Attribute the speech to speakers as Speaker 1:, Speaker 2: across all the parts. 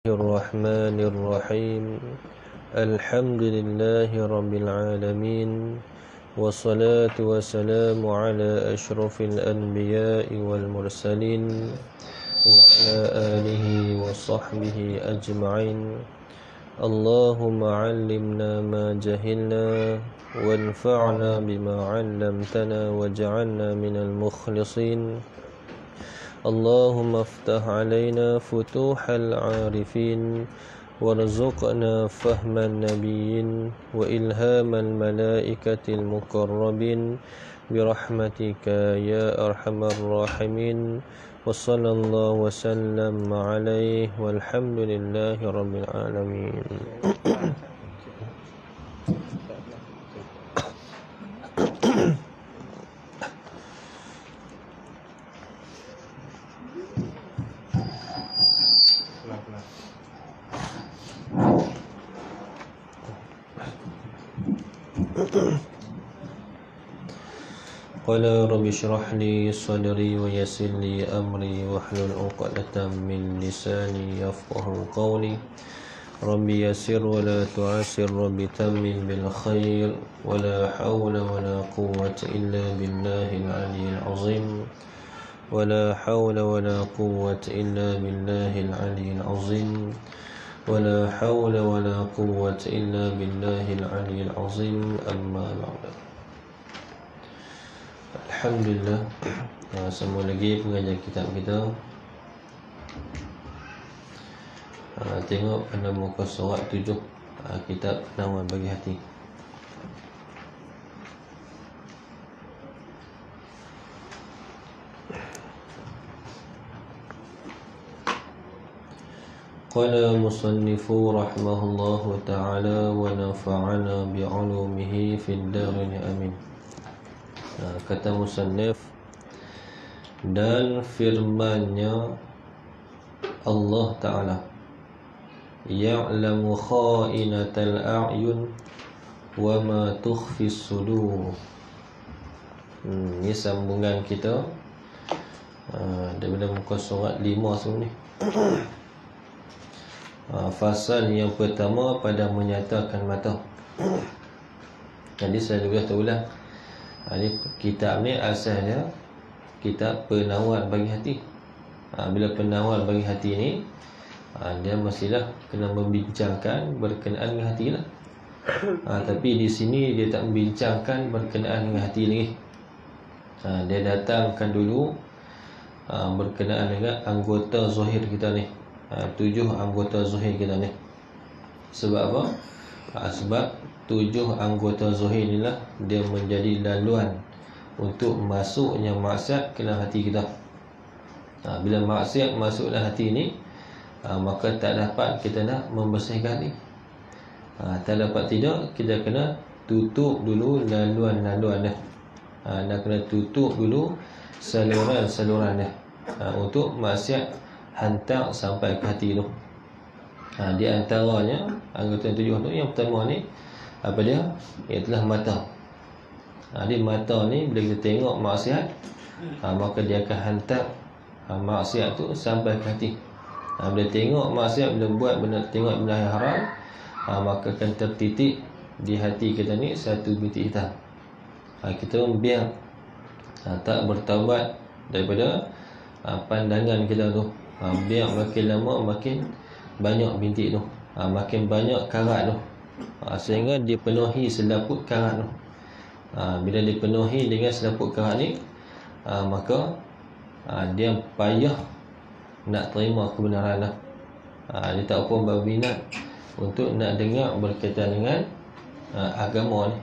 Speaker 1: الرحمن الرحيم الحمد لله رب العالمين والصلاة والسلام على أشرف الأنبياء والمرسلين وعلى آله وصحبه أجمعين اللهم علمنا ما جهلنا وانفعنا بما علمتنا واجعلنا من المخلصين اللهم افتح علينا فتوح العارفين وارزقنا فهم النبيين وإلهام الملائكة المقربين برحمتك يا أرحم الراحمين وصلى الله وسلم عليه والحمد لله رب العالمين. قال رب اشرح لي صدري ويسر لي أمري واحلل عقدة من لساني يفقه قولي رب يسر ولا تعسر رب تمم بالخير ولا حول ولا قوة إلا بالله العلي العظيم ولا حول ولا قوة إلا بالله العلي العظيم ولا حول ولا قوة إلا بالله العلي العظيم أما بعد. Alhamdulillah, sambung lagi pengajian kitab kita. Tengok pada muka surat 7, kitab Penawan Bagi Hati. Qala musannifu rahimahullahu ta'ala wa nafa'ana bi'ulumihi fid darin amin. Kata musannif, dan firman-Nya Allah Ta'ala, ya'lamu kha'inatal a'yun wa ma tukhfis sudur. Ini sambungan kita daripada muka surat 5 sebelum ni. Fasal yang pertama pada menyatakan mata. Jadi saya juga terulang, kitab ni asalnya kitab penawar bagi hati. Bila penawar bagi hati ni, dia mestilah kena membincangkan berkenaan dengan hati lah. Tapi di sini dia tak membincangkan berkenaan dengan hati lagi. Dia datangkan dulu berkenaan dengan anggota zahir kita ni, 7 anggota zahir kita ni. Sebab apa? Sebab 7 anggota zahir inilah dia menjadi laluan untuk masuknya maksiat ke dalam hati kita. Bila maksiat masuk dalam hati ni, maka tak dapat kita nak membersihkan hati. Tak dapat tidak, kita kena tutup dulu laluan-laluan dia. Dan kena tutup dulu saluran-saluran dia, untuk maksiat hantar sampai ke hati tu. Di antaranya anggota yang 7 tu, yang pertama ni apa dia? Ialah mata. Jadi mata ni bila kita tengok maksiat, maka dia akan hantar maksiat tu sampai ke hati. Bila tengok maksiat, bila buat benda, tengok benda yang haram, maka akan tertitik di hati kita ni satu bintik hitam. Kita biar tak bertaubat daripada pandangan kita tu. Biar makin lama makin banyak bintik tu, makin banyak karat tu, sehingga dipenuhi selaput karat tu. Bila dipenuhi dengan selaput karat ni, maka dia payah nak terima kebenaran lah. Dia tak pun berminat untuk nak dengar berkaitan dengan agama ni.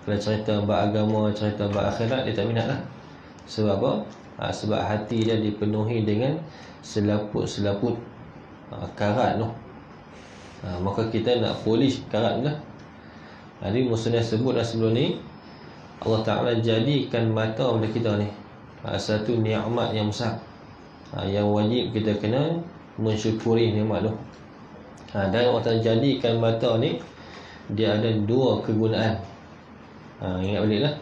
Speaker 1: Kalau cerita beragama, cerita berakhirat, dia tak minat lah. Sebab apa? Sebab hati dia dipenuhi dengan selaput-selaput karat tu. Maka kita nak polish karat tu lah. Jadi musnah sebut dah sebelum ni, Allah Ta'ala jadikan mata pada kita ni satu nikmat yang besar, yang wajib kita kena mensyukuri nikmat tu. Dan Allah Ta'ala jadikan mata ni, dia ada 2 kegunaan. Ingat baliklah,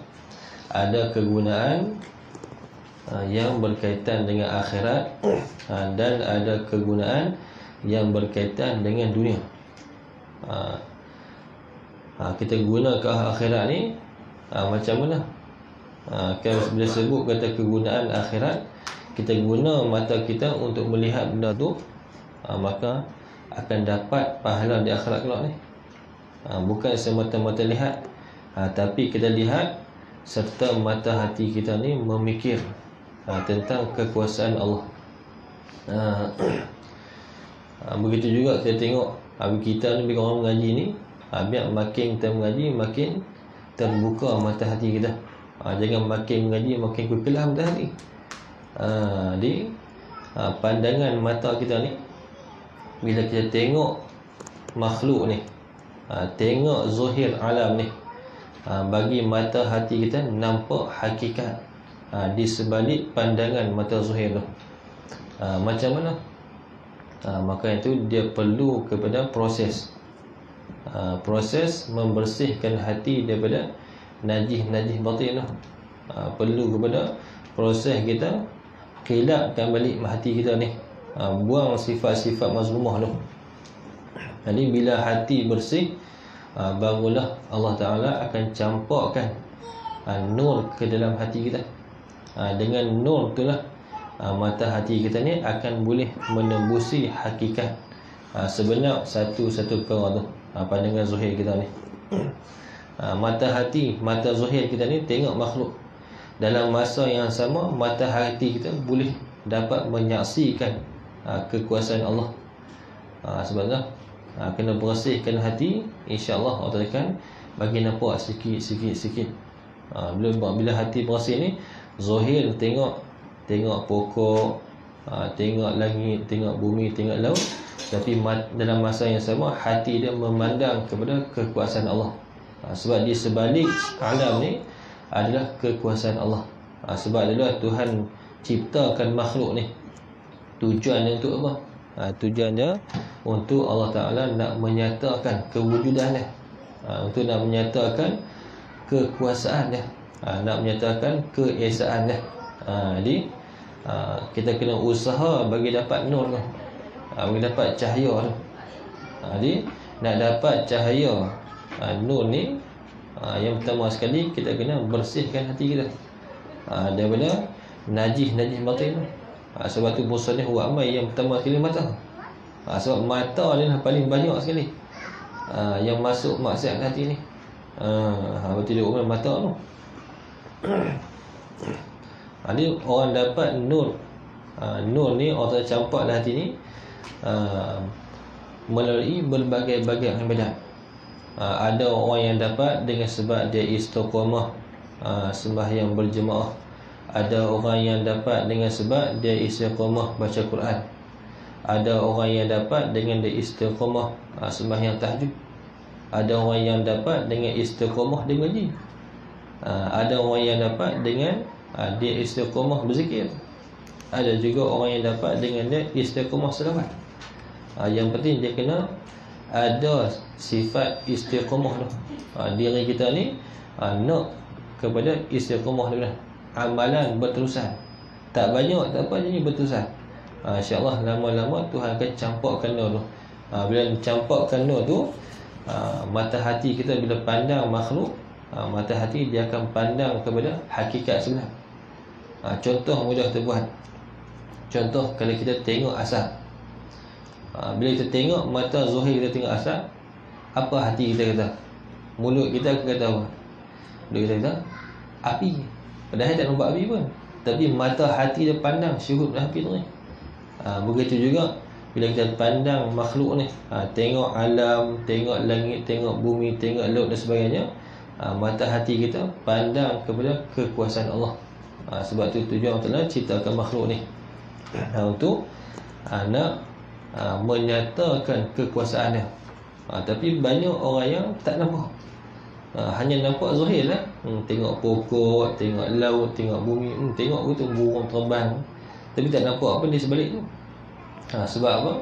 Speaker 1: ada kegunaan yang berkaitan dengan akhirat, dan ada kegunaan yang berkaitan dengan dunia. Kita guna ke akhirat ni macam mana? Kalau bila sebut kata kegunaan akhirat, kita guna mata kita untuk melihat benda tu, maka akan dapat pahala di akhirat kelak ni. Bukan semata-mata lihat, tapi kita lihat serta mata hati kita ni memikir tentang kekuasaan Allah. Begitu juga kita tengok kita ni, bila orang mengaji ni, biar makin kita mengaji makin terbuka mata hati kita. Jangan makin mengaji makin kekelam mata hati. Di pandangan mata kita ni, bila kita tengok makhluk ni, tengok zahir alam ni, bagi mata hati kita nampak hakikat di sebalik pandangan mata zahir tu. Macam mana? Maka itu dia perlu kepada proses membersihkan hati daripada najis batin tu. Perlu kepada proses kita khilafkan balik hati kita ni, buang sifat-sifat mazmumah tu. Jadi bila hati bersih, barulah Allah Ta'ala akan campakkan nur ke dalam hati kita. Dengan nur itulah mata hati kita ni akan boleh menembusi hakikat sebenar satu-satu perkara tu, pandangan zahir kita ni. Mata hati, mata zahir kita ni tengok makhluk. Dalam masa yang sama, mata hati kita boleh dapat menyaksikan kekuasaan Allah. Sebablah kena bersihkan hati, insya-Allah Allah akan bagi nampak sikit. Bila hati bersih ni, zahir tengok pokok, tengok langit, tengok bumi, tengok laut, tapi dalam masa yang sama hati dia memandang kepada kekuasaan Allah. Sebab di sebalik alam ni adalah kekuasaan Allah. Sebab adalah Tuhan ciptakan makhluk ni. Tujuannya untuk apa? Tujuannya untuk Allah Ta'ala nak menyatakan kewujudannya, untuk nak menyatakan kekuasaannya, nak menyatakan keesaannya. Jadi kita kena usaha bagi dapat nur tu, bagi dapat cahaya tu. Jadi nak dapat cahaya nur ni, yang pertama sekali kita kena bersihkan hati kita daripada najis batin tu. Sebab tu musuhnya huwa amai, yang pertama sekali mata. Sebab mata ni lah paling banyak sekali yang masuk maksiat hati ni. Betul dia mata tu. Jadi orang dapat nur. Nur ni orang tercampak dalam hati ni melalui berbagai-bagai ibadat. Ada orang yang dapat dengan sebab dia istiqamah sembahyang berjemaah. Ada orang yang dapat dengan sebab dia istiqamah baca Quran. Ada orang yang dapat dengan dia istiqamah sembahyang tahajud. Ada orang yang dapat dengan istiqamah dia mengaji. Ada orang yang dapat dengan dia istiqamah berzikir. Ada juga orang yang dapat dengan dia istiqamah selawat. Yang penting dia kena ada sifat istiqamah tu. Diri kita ni nak kepada istiqamah tu, amalan berterusan. Tak banyak tak apa, jadi berterusan. InsyaAllah lama-lama Tuhan akan campakkan nur tu. Bila campakkan nur tu, mata hati kita bila pandang makhluk, mata hati dia akan pandang kepada hakikat sebenar. Contoh mudah terbuat. Contoh kalau kita tengok asap, bila kita tengok mata zahir kita tengok asap, apa hati kita kata? Mulut kita akan kata apa? Mulut kita kata api. Padahal tak nampak api pun, tapi mata hati dia pandang syuhud api tu ni. Begitu juga bila kita pandang makhluk ni, tengok alam, tengok langit, tengok bumi, tengok laut dan sebagainya, mata hati kita pandang kepada kekuasaan Allah. Sebab tu tujuan Allah ciptakan makhluk ni, untuk nak menyatakan kekuasaannya. Tapi banyak orang yang tak nampak, hanya nampak zahir lah. Tengok pokok, tengok laut, tengok bumi, tengok tu burung terbang, tapi tak nampak apa di sebalik tu. Sebab apa?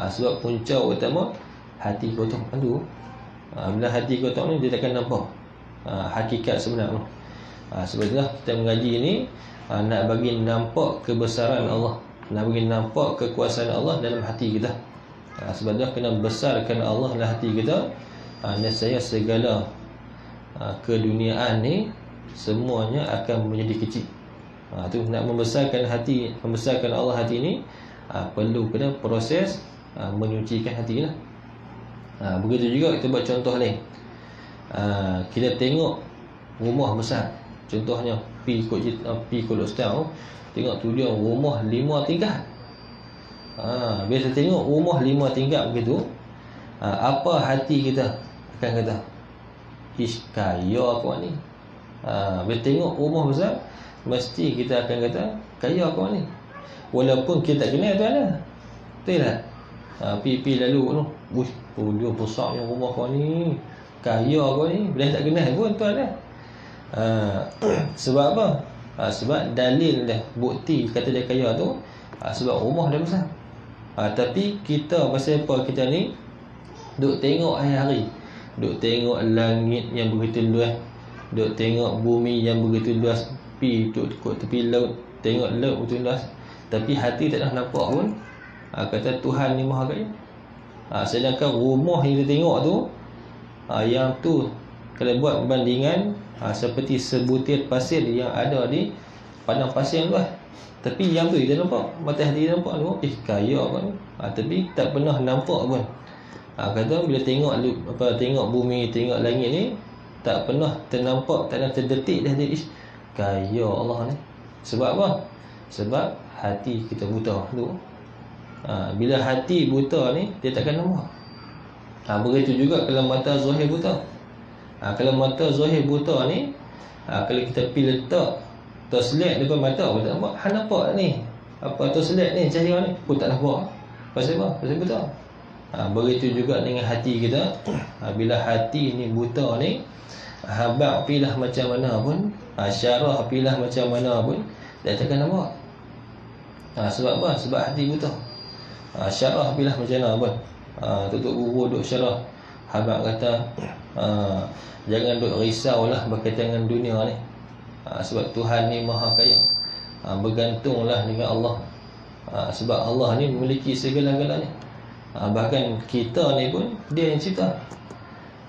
Speaker 1: Sebab punca utama hati kotor tu. Bila hati kotor ni, dia takkan nampak hakikat sebenar tu. Sebab itulah kita mengaji ni, nak bagi nampak kebesaran Allah, nak bagi nampak kekuasaan Allah dalam hati kita. Sebab dah kena besarkan Allah dalam hati kita. Nescaya segala keduniaan ni semuanya akan menjadi kecil. Tu nak membesarkan hati, membesarkan Allah hati ni, perlu kena proses menyucikan hati lah. Begitu juga kita buat contoh lain. Kita tengok rumah besar, contohnya pi ikut ustaz, tengok tu dia rumah 5 tingkat. Biasa tengok rumah 5 tingkat begitu, apa hati kita akan kata, ish, kaya kau ni. Bila tengok rumah besar, mesti kita akan kata, kaya kau ni. Walaupun kita tak kenal tuan lah. Betul tak? Pi lalu tu, dia besarnya rumah kau ni, kaya kau ni. Bila tak kenal pun tuan lah. Sebab apa? Sebab dalil dah, bukti kata dia kaya tu, sebab rumah dia besar. Tapi kita pasal apa kita ni duk tengok hari-hari, duk tengok langit yang begitu luas, duk tengok bumi yang begitu luas, duk tepi laut, tengok laut begitu luas, tapi hati tak dah nampak pun. Kata Tuhan ni maha kaya. Sedangkan rumah yang kita tengok tu, yang tu kalau buat perbandingan, seperti sebutir pasir yang ada di padang pasir yang luas. Tapi yang tu kita nampak, mata hati kita nampak tu, kaya apa ni. Tapi tak pernah nampak pun. Kata bila tengok tengok bumi, tengok langit ni, tak pernah ternampak, tak ada terdetik dah dia, kaya Allah ni. Sebab apa? Sebab hati kita buta tu. Bila hati buta ni, dia takkan nampak. Begitu juga kalau mata zahir buta. Kalau mata zahir buta ni, kalau kita pergi letak torchlight depan mata, pun tak nampak. Nampak ni apa torchlight ni, cahaya ni pun tak nampak. Pasal apa? Pasal buta. Begitu juga dengan hati kita. Bila hati ni buta ni, habaq pilah macam mana pun, syarah pilah macam mana pun, dia takkan nampak. Sebab apa? Sebab hati buta. Syarah pilah macam mana pun, tutup buku duk syarah. Habaq kata, jangan duk risaulah berkaitan dengan dunia ni, sebab Tuhan ni maha kaya. Bergantunglah dengan Allah, sebab Allah ni memiliki segala-galanya. Bahkan kita ni pun dia yang cipta.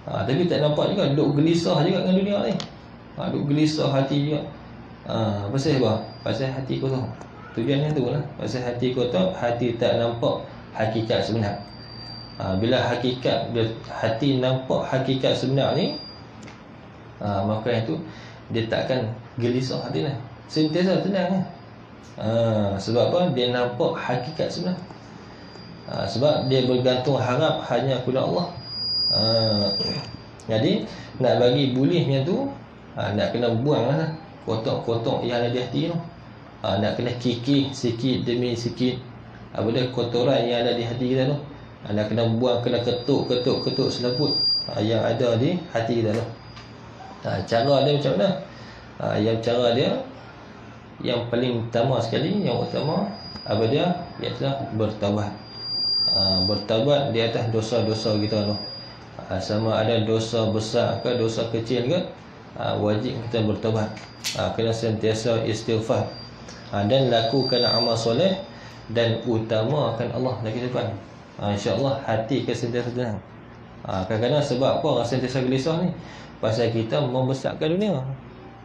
Speaker 1: Tapi tak nampak juga, duk gelisah juga dengan dunia ni. Duk gelisah hati juga. Pasal apa? Pasal hati kotor. Tujuannya tu lah. Pasal hati kotor, hati tak nampak hakikat sebenar. Bila hati nampak hakikat sebenar ni, maka itu dia takkan gelisah hati lah. Sentiasa tenang. Sebab apa? Dia nampak hakikat sebenar. Sebab dia bergantung harap hanya kepada Allah. Jadi nak bagi bulihnya tu, nak kena buang lah kotak-kotak yang ada di hati tu. Nak kena kikih sikit demi sikit apa dia kotoran yang ada di hati kita tu. Nak kena buang, kena ketuk selaput yang ada di hati kita tu. Cara dia macam mana? Yang cara dia, yang paling utama sekali, yang utama apa dia? Iaitu bertaubat. Bertaubat di atas dosa-dosa kita tu. Sama ada dosa besar ke dosa kecil ke, wajib kita bertaubat. Kena sentiasa istighfar, dan lakukan amal soleh, dan utamakan Allah lagi depan. InsyaAllah hati kita sentiasa tenang. Kadang-kadang sebab apa orang sentiasa gelisah ni? Pasal kita membesarkan dunia,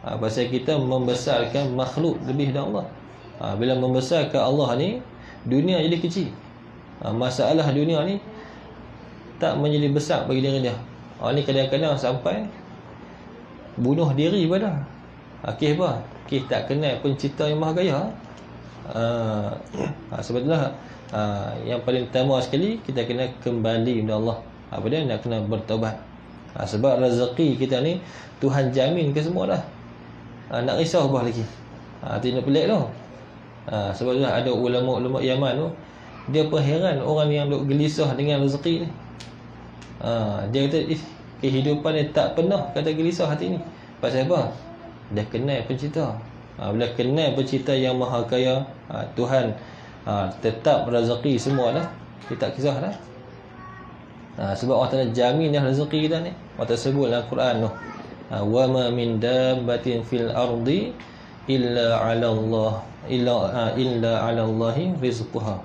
Speaker 1: pasal kita membesarkan makhluk lebih dari Allah. Bila membesarkan Allah ni, dunia jadi kecil. Masalah dunia ni tak menjadi besar bagi diri dia. Ni kadang-kadang sampai bunuh diri pada. Kes apa? Kes tak kenal pencipta yang maha kaya. Sebab itulah yang paling utama sekali, kita kena kembali kepada Allah. Apa dia? Nak kena bertaubat. Sebab rezeki kita ni Tuhan jamin ke semua dah. Nak risau apa lagi? Tidak pelik tu. Sebab itulah ada ulama-ulama Yaman tu, dia pun heran orang yang duk gelisah dengan rezeki ni. Dia kata kehidupan dia tak pernah kata gelisah hati ni. Pasal apa? Dia kenal pencipta. Bila kenal pencipta yang maha kaya, Tuhan tetap rezeki semua dah. Dia tak kisah dah. Sebab Allah Ta'ala jamin dah rezeki kita ni. Allah sebut dalam Quran tu, wa ma min dabbatin fil ardi illa 'ala Allah illa 'ala Allahi rizquha.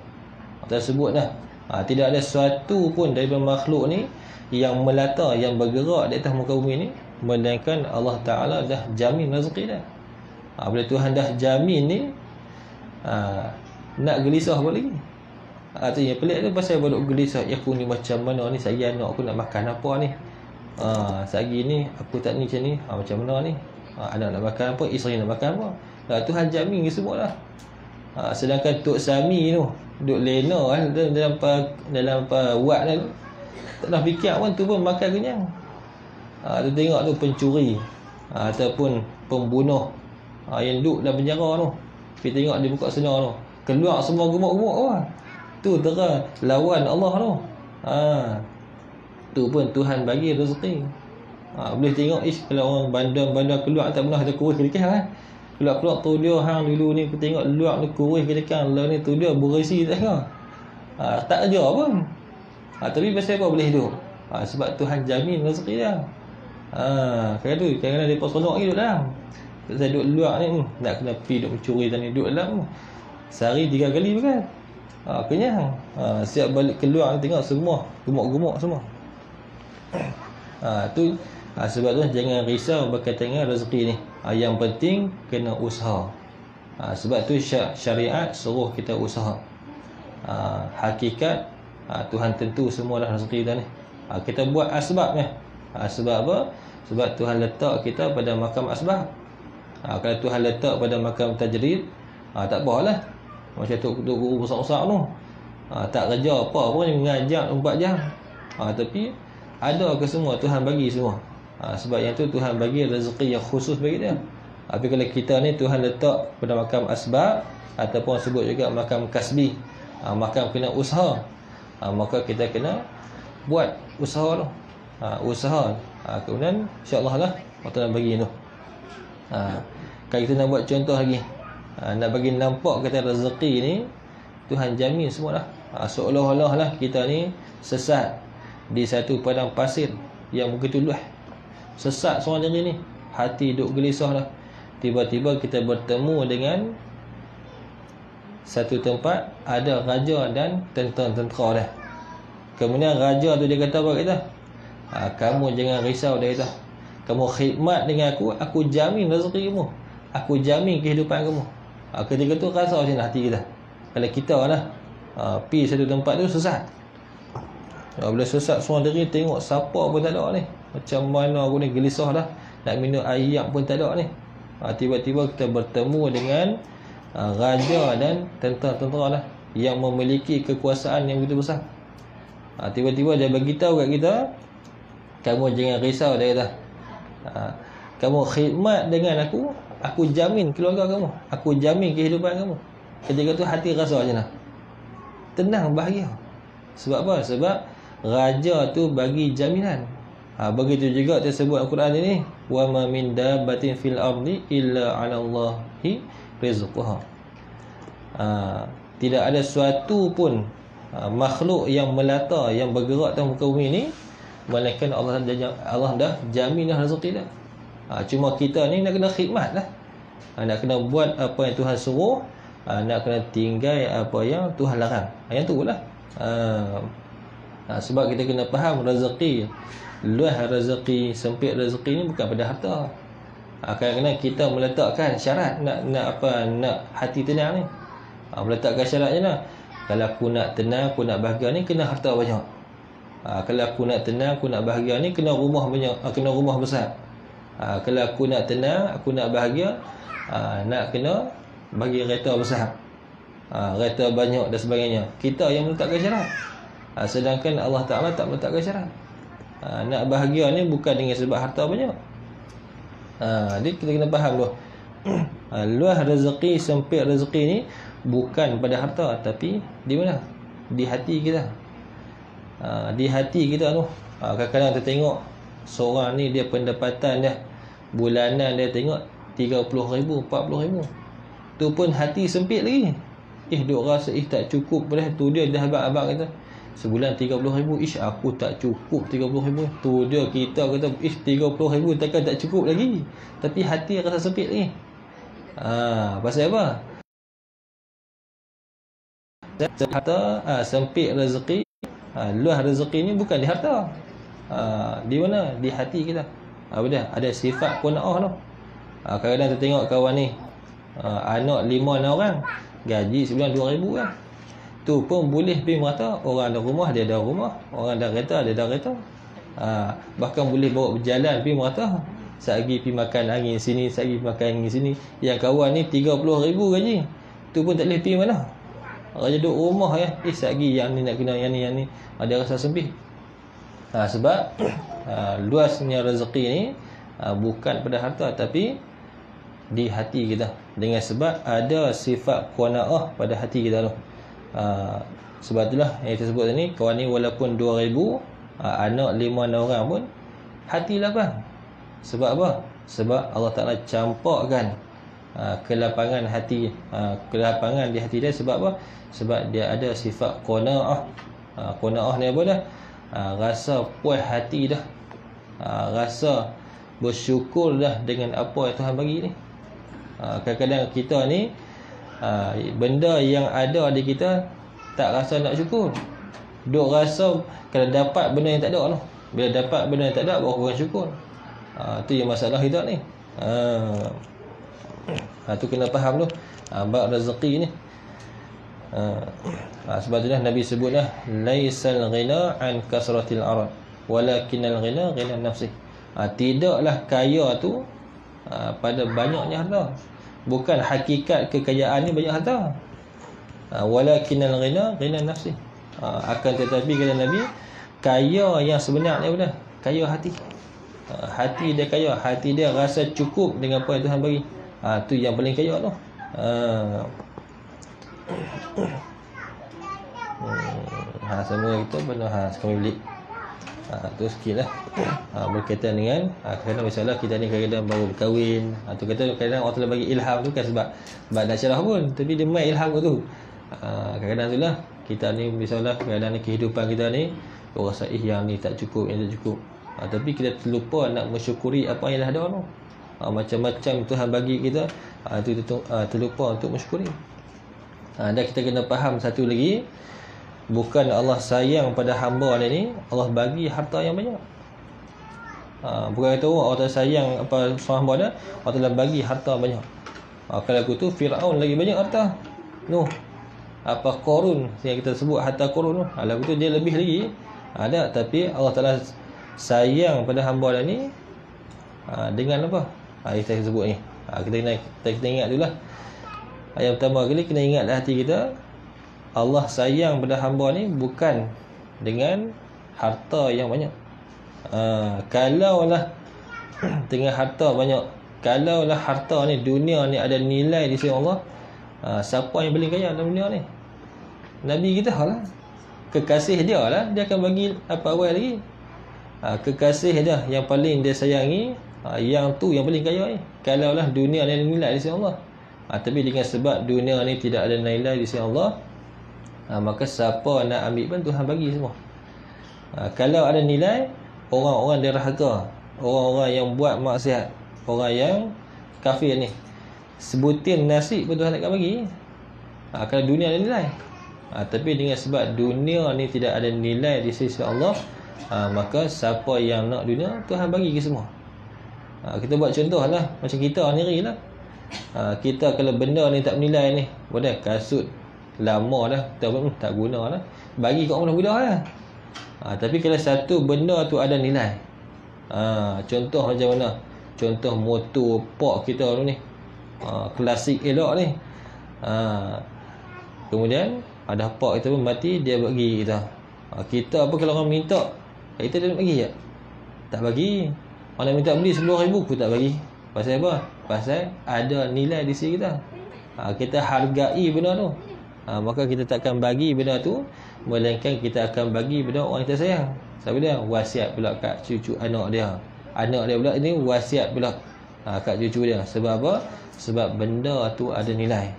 Speaker 1: Allah sebut dah, Tidak ada sesuatu pun daripada makhluk ni yang melata, yang bergerak di atas muka bumi ni, melainkan Allah Ta'ala dah jamin rezeki dah. Bila Tuhan dah jamin ni, nak gelisah apa lagi? Tu yang pelik tu pasal baru gelisah. Aku ni macam mana ni, saya anak aku nak makan apa ni, sehari ni aku tak ni macam ni, macam mana ni, anak nak makan apa, isteri nak makan apa. Tuhan jamin semua lah. Sedangkan Tok Sami tu duduk lena dalam wad tu, tak nak fikir pun, tu pun makan kenyang. Tu tengok tu pencuri ataupun pembunuh yang duduk dalam penjara tu, pergi tengok dia buka senar tu, keluar semua gemuk-gemuk apa. Tu terang lawan Allah tu. Tu pun Tuhan bagi rezeki. Boleh tengok kalau orang bandar keluar tak pernah ada kurus kedekah kan. Keluar tu dia hang dulu ni, aku tengok luar ni kurus kedekah, lah ni tu dia berisi tak kau. Tak kerja pun. Tapi pasal apa boleh hidup? Sebab Tuhan jamin rezeki dia. Kadang-kadang depa sonok lagi duduk dalam. Saya duduk luar ni, nak kena pergi duduk mencuri tadi, duduk dalam sehari 3 kali bukan. Kenyang. Siap balik keluar tengok semua gemuk-gemuk semua. Sebab tu jangan risau berkaitan dengan rezeki ni. Yang penting kena usaha. Sebab tu syariat suruh kita usaha. Hakikat Tuhan tentu semua dah rezeki kita ni. Kita buat asbabnya. Sebab apa? Sebab Tuhan letak kita pada makam asbab. Kalau Tuhan letak pada makam tajrid, tak apalah. Macam tu guru besar-besar tu, tak kerja apa pun, mengajar 4 jam. Tapi ada ke semua Tuhan bagi semua. Sebab yang tu Tuhan bagi rezeki yang khusus bagi dia. Tapi kalau kita ni Tuhan letak pada makam asbab, ataupun sebut juga makam kasbi, makam kena usaha, maka kita kena buat usaha tu. Kemudian insya-Allah lah Allah Ta'ala bagi tu. Kalau kita nak buat contoh lagi, nak bagi nampak kata rezeki ni Tuhan jamin semua lah. Seolah-olah lah kita ni sesat di satu padang pasir yang begitu luas. Sesat seorang diri ni, hati duk gelisah lah. Tiba-tiba kita bertemu dengan satu tempat ada raja dan tentera dah. Kemudian raja tu dia kata apa kita? Kamu jangan risau, dia kata. Kamu khidmat dengan aku jamin rezeki kamu, aku jamin kehidupan kamu. Ketika tu rasa macam hati kita. Kalau kita lah pergi satu tempat tu sesat, bila sesat seorang diri, tengok siapa pun tak ada ni, macam mana aku ni gelisah dah, nak minum air pun tak ada ni. Tiba-tiba kita bertemu dengan raja dan tentera lah, yang memiliki kekuasaan yang begitu besar. Tiba-tiba dia beritahu kat kita, kamu jangan risau, dia kata. Kamu khidmat dengan aku jamin keluarga kamu, aku jamin kehidupan kamu. Ketika tu hati rasa macam mana? Tenang, bahagia. Sebab apa? Sebab raja tu bagi jaminan. Begitu juga tersebut Al-Quran ini, wa ma min dabbatin fil ardi illa 'ala Allahi rizquha. Tidak ada suatu pun makhluk yang melata, yang bergerak dalam muka bumi ni, melainkan Allah dah jamin dah rezeki dah. Cuma kita ni nak kena khidmat lah, nak kena buat apa yang Tuhan suruh, nak kena tinggal apa yang Tuhan larang. Yang tu lah. Sebab kita kena faham rezeki luas, rezeki sempit, rezeki ni bukan pada harta. Kadang-kadang kita meletakkan syarat nak hati tenang ni. Meletakkan syaratnya lah, kalau aku nak tenang, aku nak bahagia ni, kena harta banyak. Kalau aku nak tenang, aku nak bahagia ni, kena rumah banyak, kena rumah besar. Kalau aku nak tenang, aku nak bahagia, nak kena bagi kereta besar, kereta banyak dan sebagainya. Kita yang meletakkan syarat, sedangkan Allah Ta'ala tak meletakkan syarat. Nak bahagia ni bukan dengan sebab harta banyak. Jadi kita kena faham tu. Luas rezeki, sempit rezeki ni bukan pada harta, tapi di mana? Di hati kita. Di hati kita tu. Kadang-kadang kita tengok seorang ni, dia pendapatan dia bulanan dia tengok 30,000, 40,000. Tu pun hati sempit lagi. Duk rasa tak cukup. Pada tu dia dah abang-abang kata sebulan 30,000, aku tak cukup 30,000. Tu dia kita kata 30,000 takkan tak cukup lagi, tapi hati rasa sempit lagi. Pasal apa? harta, sempit rezeki, luas rezeki ni bukan di harta. Di mana? Di hati kita. Apa dia? Ada sifat qanaah tu. Kadang-kadang kita tengok kawan ni, anak 5-6 orang, gaji sebulan 2,000 kan. Tu pun boleh pergi merata. Orang ada rumah, dia ada rumah. Orang ada kereta, dia ada kereta. Bahkan boleh bawa berjalan pergi merata. Sehari pergi makan angin sini, sehari pergi makan angin sini. Yang kawan ni 30,000 gaji, tu pun tak boleh pergi mana. Raja duduk rumah ya. Sehari yang ni nak kena yang ni. Dia rasa sempit. Sebab luasnya rezeki ni bukan pada harta, tapi di hati kita. Dengan sebab ada sifat qanaah pada hati kita tu. Sebab itulah yang kita sebut tadi, kawan ni walaupun 2,000, anak 5-6 orang pun hati lapang. Sebab apa? Sebab Allah Ta'ala campakkan kelapangan hati, kelapangan di hati dia. Sebab apa? Sebab dia ada sifat qanaah. Qanaah ni apa dah? Rasa puas hati dah, rasa bersyukur dah dengan apa yang Tuhan bagi ni. Kadang-kadang kita ni benda yang ada di kita tak rasa nak syukur. Duk rasa kalau dapat benda yang tak ada tu. Bila dapat benda yang tak ada, baru orang syukur. Tu yang masalah kita ni. Tu kena faham tu bab rezeki ni. Sebab itulah Nabi sebutlah, laisal ghina an kasratil arad, walakinal ghina ghina nafsi. Tidaklah kaya tu pada banyaknya harta. Bukan hakikat kekayaan ni banyak harta. Walakinal ghina ghina nafsi. Akan tetapi kata Nabi, kaya yang sebenarnya apa dah? Kaya hati. Hati dia kaya, hati dia rasa cukup dengan apa yang Tuhan bagi. Tu yang paling kaya tu. Semua kita benar kami beli. Tu sikit lah. Berkaitan dengan kadang-kadang misalnya kita ni kadang-kadang baru berkahwin, tu kata kadang-kadang Allah telah bagi ilham tu kan, sebab nak syarah pun, tapi dia main ilham tu. Kadang-kadang tu lah kita ni misalnya kadang-kadang ni kehidupan kita ni orang rasa yang ni tak cukup, yang tak cukup. Tapi kita terlupa nak mensyukuri apa yang dah ada tu. Macam-macam Tuhan bagi kita, tu terlupa untuk mensyukuri. Dan kita kena faham satu lagi, bukan Allah sayang pada hamba ni Allah bagi harta yang banyak. Bukan kata Allah tak sayang apa seorang hamba dia, Allah telah bagi harta banyak. Kalau aku tu Firaun lagi banyak harta. Nuh, Qarun yang kita sebut harta Qarun tu, kalau aku tu dia lebih lagi ada. Tapi Allah Taala sayang pada hamba dia ni dengan apa? Kita sebut ni. Kita ingat dululah. Yang pertama kali kena ingat dalam hati kita, Allah sayang pada hamba ni bukan dengan harta yang banyak. Kalaulah dengan harta banyak, kalaulah harta ni, dunia ni ada nilai di sisi Allah, siapa yang paling kaya dalam dunia ni? Nabi kita lah. Kekasih dia lah, dia akan bagi apa awal lagi. Kekasih dia yang paling dia sayangi, yang tu yang paling kaya ni. Kalaulah dunia ni ada nilai di sisi Allah, tapi dengan sebab dunia ni tidak ada nilai di sisi Allah, maka siapa nak ambil pun Tuhan bagi semua. Kalau ada nilai, orang-orang derhaka, orang-orang yang buat maksiat, orang yang kafir ni, sebutin nasi pun Tuhan akan bagi. Kalau dunia ada nilai. Tapi dengan sebab dunia ni tidak ada nilai di sisi Allah, maka siapa yang nak dunia, Tuhan bagi ke semua. Kita buat contoh lah, macam kita sendiri lah. Kita kalau benda ni tak bernilai ni, boleh kasut lama dah, kita pun tak guna lah, bagi kat orang mudah lah. Tapi kalau satu benda tu ada nilai, contoh macam mana? Contoh motor pok kita tu ni, klasik elok ni, kemudian ada pok kita pun mati, dia bagi kita. Kita apa kalau orang minta, kita dia nak bagi tak? Tak bagi. Orang minta beli 10,000 pun tak bagi. Pasal apa? Pasal ada nilai di sisi kita. Kita hargai benda tu. Maka kita takkan bagi benda tu, melainkan kita akan bagi benda orang kita sayang. Siapa dia? Wasiat pula kat cucu anak dia. Anak dia pula ini wasiat pula kat cucu dia. Sebab apa? Sebab benda tu ada nilai.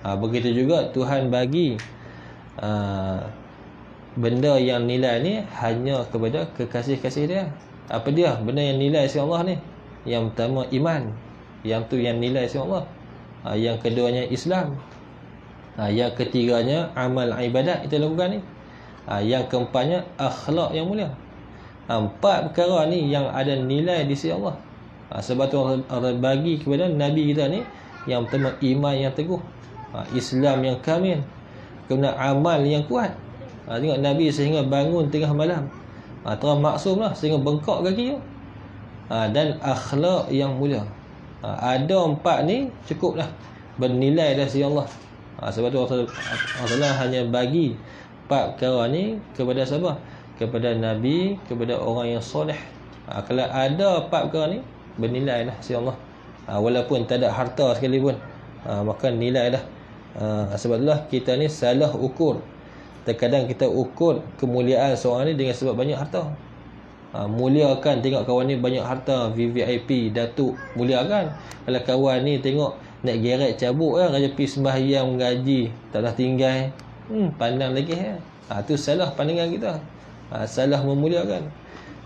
Speaker 1: Begitu juga Tuhan bagi benda yang nilai ni hanya kepada kekasih-kasih dia. Apa dia? Benda yang nilai si Allah ni. Yang pertama iman, yang tu yang nilai si Allah. Yang keduanya Islam. Yang ketiganya amal ibadat kita lakukan ni. Yang keempatnya akhlak yang mulia. 4 perkara ni yang ada nilai di sisi Allah. Sebab tu Allah bagi kepada Nabi kita ni yang pertama iman yang teguh, Islam yang kamil, kemudian amal yang kuat. Tengok Nabi sehingga bangun tengah malam, terang maksum lah sehingga bengkak kaki tu. Dan akhlak yang mulia. Ada 4 ni cukup lah, bernilai dari sisi Allah. Sebab tu Allah hanya bagi 4 perkara ni kepada siapa? Kepada Nabi, kepada orang yang soleh. Kalau ada 4 perkara ni, bernilai lah sisi Allah. Walaupun tak ada harta sekalipun, maka nilai dah. Sebab itulah kita ni salah ukur. Terkadang kita ukur kemuliaan seorang ni dengan sebab banyak harta. Muliakan, tengok kawan ni banyak harta, VVIP, datuk, muliakan. Kalau kawan ni tengok naik geret cabut lah, raja pergi sembahyang mengaji, tak dah tinggal, pandang lagi tu salah pandangan kita. Salah memuliakan.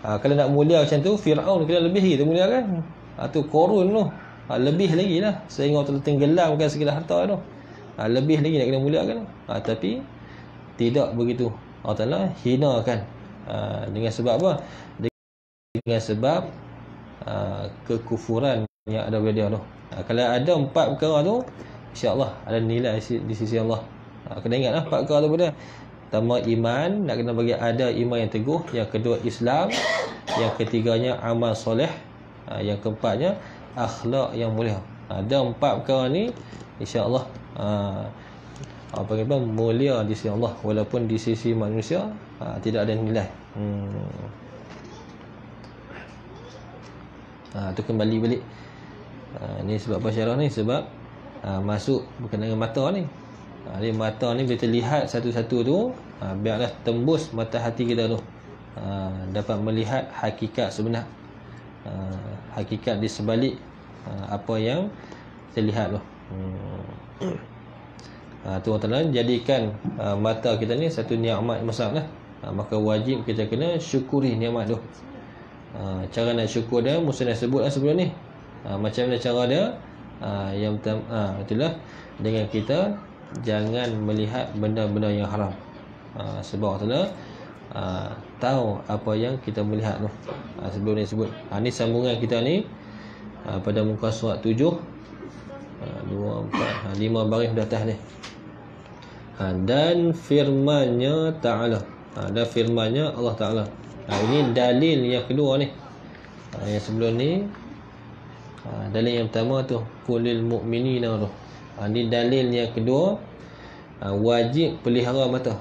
Speaker 1: Kalau nak mulia macam tu, Fir'aun kena lebih kita muliakan. Tu Korun tu, lebih lagi lah, sehingga orang tenggelamkan segala harta tu. Lebih lagi nak kena muliakan. Tapi tidak begitu. Allah Ta'ala hinakan. Dengan sebab apa? Dengan sebab kekufuran yang ada pada dia tu. Kalau ada 4 perkara tu, insya-Allah ada nilai di sisi Allah. Kena ingatlah 4 perkara tu pada. Pertama iman, nak kena bagi ada iman yang teguh. Yang kedua Islam. Yang ketiganya amal soleh. Yang keempatnya akhlak yang mulia. Ada 4 perkara ni, insya-Allah mulia di sisi Allah, walaupun di sisi manusia tidak ada nilai. Tu kembali balik. Ni sebab apa syarah ni? Sebab masuk berkenaan dengan mata ni. Jadi mata ni bila kita lihat satu-satu tu, biarlah tembus mata hati kita tu, dapat melihat hakikat sebenar, hakikat di sebalik apa yang kita lihat tu. Tu Allah Ta'ala jadikan mata kita ni satu nikmat yang besar lah. Maka wajib kita kena syukuri nikmat tu. Cara nak syukur dia mesti nak sebut lah sebelum ni. Macam mana cara dia? Yang pertama, itulah dengan kita jangan melihat benda-benda yang haram. Sebab Allah tahu apa yang kita melihat tu. Sebelum ni sebut. Ni sambungan kita ni pada muka surat 7, 2, 4, 5 baris di atas ni. Dan firman-Nya Ta'ala. Dan firman-Nya Allah Ta'ala. Ini dalil yang kedua ni. Yang sebelum ni dalil yang pertama tu kulil mu'minina tu. Ini dalil yang kedua, wajib pelihara mata.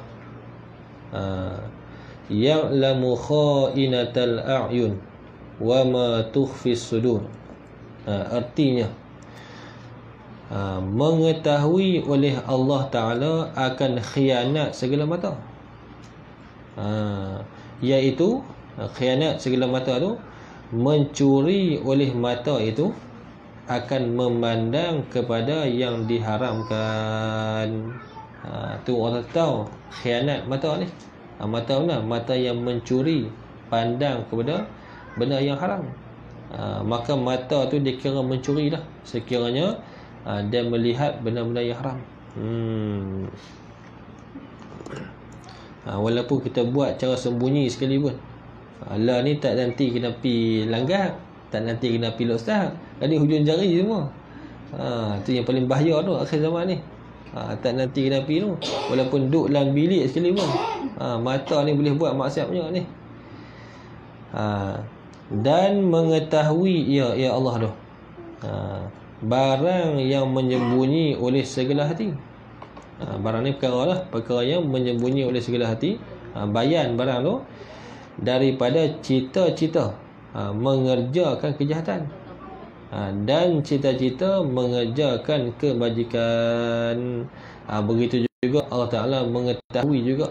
Speaker 1: Ya'lamu kha'inatal a'yun wa ma tukhfis sudur. Artinya mengetahui oleh Allah Ta'ala akan khianat segala mata. Iaitu khianat segala mata tu, mencuri oleh mata itu akan memandang kepada yang diharamkan. Tu orang tahu khianat mata ni. Mata mana? Mata yang mencuri, pandang kepada benda yang haram. Maka mata tu dikira mencuri dah, sekiranya dia melihat benda-benda yang haram. Walaupun kita buat cara sembunyi sekalipun, lah ni tak nanti kena pi langgar, tak nanti kena pi ustaz, tadi hujung jari semua. Tu yang paling bahaya tu akhir zaman ni. Tak nanti kena pi tu, walaupun duduk dalam bilik sekalipun, mata ni boleh buat maksiat punya ni. Dan mengetahui ya Allah tu, barang yang menyembunyi oleh segala hati. Barang ni perkara lah, perkara yang menyembunyi oleh segala hati. Bayan barang tu daripada cita-cita mengerjakan kejahatan, dan cita-cita mengerjakan kebajikan. Begitu juga Allah Ta'ala mengetahui juga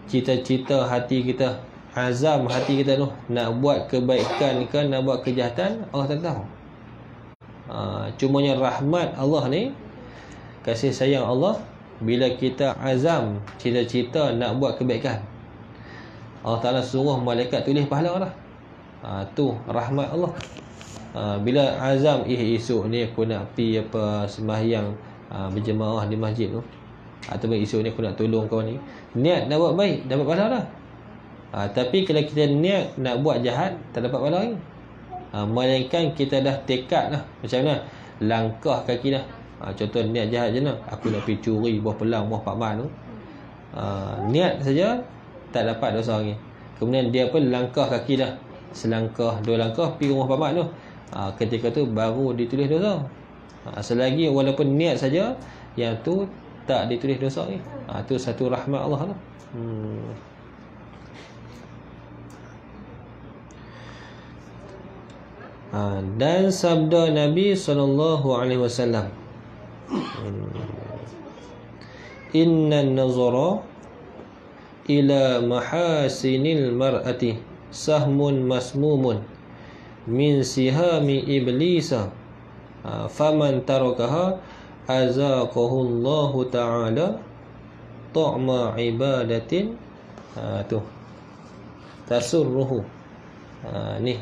Speaker 1: cita-cita hati kita, azam hati kita tu, nak buat kebaikan ke nak buat kejahatan, Allah tak tahu. Cumanya rahmat Allah ni, kasih sayang Allah, bila kita azam cita-cita nak buat kebaikan, Allah Ta'ala suruh malaikat tulis pahala lah. Tu rahmat Allah. Bila azam esok ni aku nak pergi sembahyang berjemaah di masjid tu, ataupun esok ni aku nak tolong kau ni, niat nak buat baik, dapat pahala dah. Tapi kalau kita niat nak buat jahat, tak dapat pahala lagi. Melainkan kita dah tekad dah. Macam mana? Langkah kaki dah. Contoh niat jahat je nak, aku nak pergi curi buah pelang, buah pakman tu, niat saja tak dapat dosa lagi. Kemudian dia pun langkah kaki dah, selangkah, 2 langkah pergi rumah pakman tu, ketika tu baru ditulis dosa. Selagi walaupun niat saja, yang tu tak ditulis dosa lagi. Tu satu rahmat Allah lah. Dan sabda Nabi SAW, inna nazara ila mahasinil mar'ati sahmun masmumun min sihami iblisa, faman tarakaha azaqahu Allah ta'ala ta'ma ibadatin tasurruhu. Ni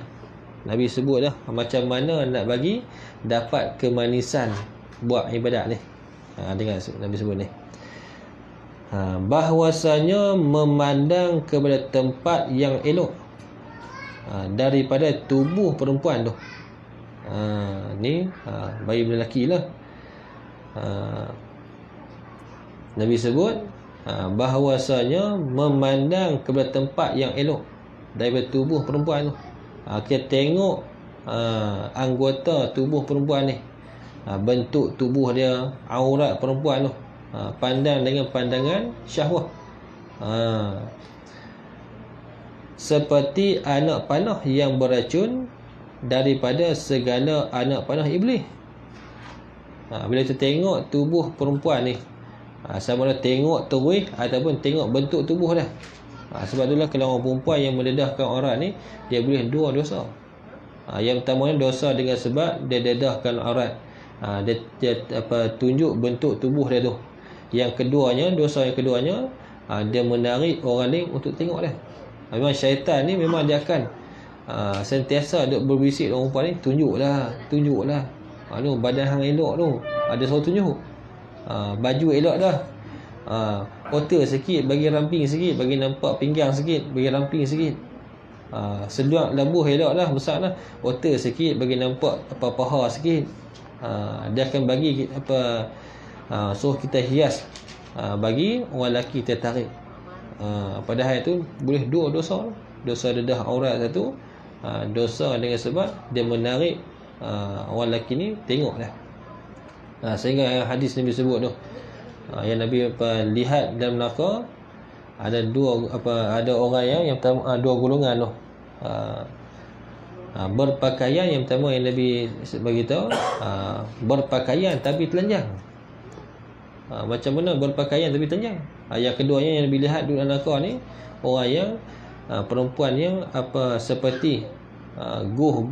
Speaker 1: Nabi sebut dah macam mana nak bagi dapat kemanisan buat ibadat ni. Dengar Nabi sebut ni, bahwasanya memandang kepada tempat yang elok daripada tubuh perempuan tu. Ni bagi lelaki lah. Nabi sebut bahwasanya memandang kepada tempat yang elok daripada tubuh perempuan tu. Kita tengok anggota tubuh perempuan ni, bentuk tubuh dia, aurat perempuan tu, pandang dengan pandangan syahwah, seperti anak panah yang beracun daripada segala anak panah iblis. Bila kita tengok tubuh perempuan ni, sama ada tengok terus ataupun tengok bentuk tubuh dia. Sebab itulah kalau orang perempuan yang mendedahkan aurat ni, dia boleh 2 dosa. Yang pertama dosa dengan sebab dia dedahkan aurat, dia tunjuk bentuk tubuh dia tu. Yang keduanya, dosa yang keduanya, dia menarik orang lain untuk tengok dia. Memang syaitan ni memang dia akan sentiasa duk berbisik orang perempuan ni, tunjuklah. Tu badan hang elok tu, ada suruh tunjuk. Baju elok dah, otak sikit, bagi ramping sikit, bagi nampak pinggang sikit, bagi ramping sikit. Seluar labuh elok dah, besar dah, otak sikit, bagi nampak paha sikit. Dia akan bagi suruh kita hias, bagi orang lelaki tertarik. Padahal itu boleh 2 dosa. Dosa dedah aurat satu, dosa dengan sebab dia menarik orang lelaki ni tengok dah. Sehingga hadis Nabi sebut tu, yang Nabi lihat dalam neraka ada 2 ada orang yang pertama, 2 golongan tu. Berpakaian, yang pertama yang Nabi bagi tahu, berpakaian tapi telanjang. Macam mana berpakaian tapi telanjang? Yang keduanya yang Nabi lihat dalam neraka ni, orang yang perempuan yang seperti guh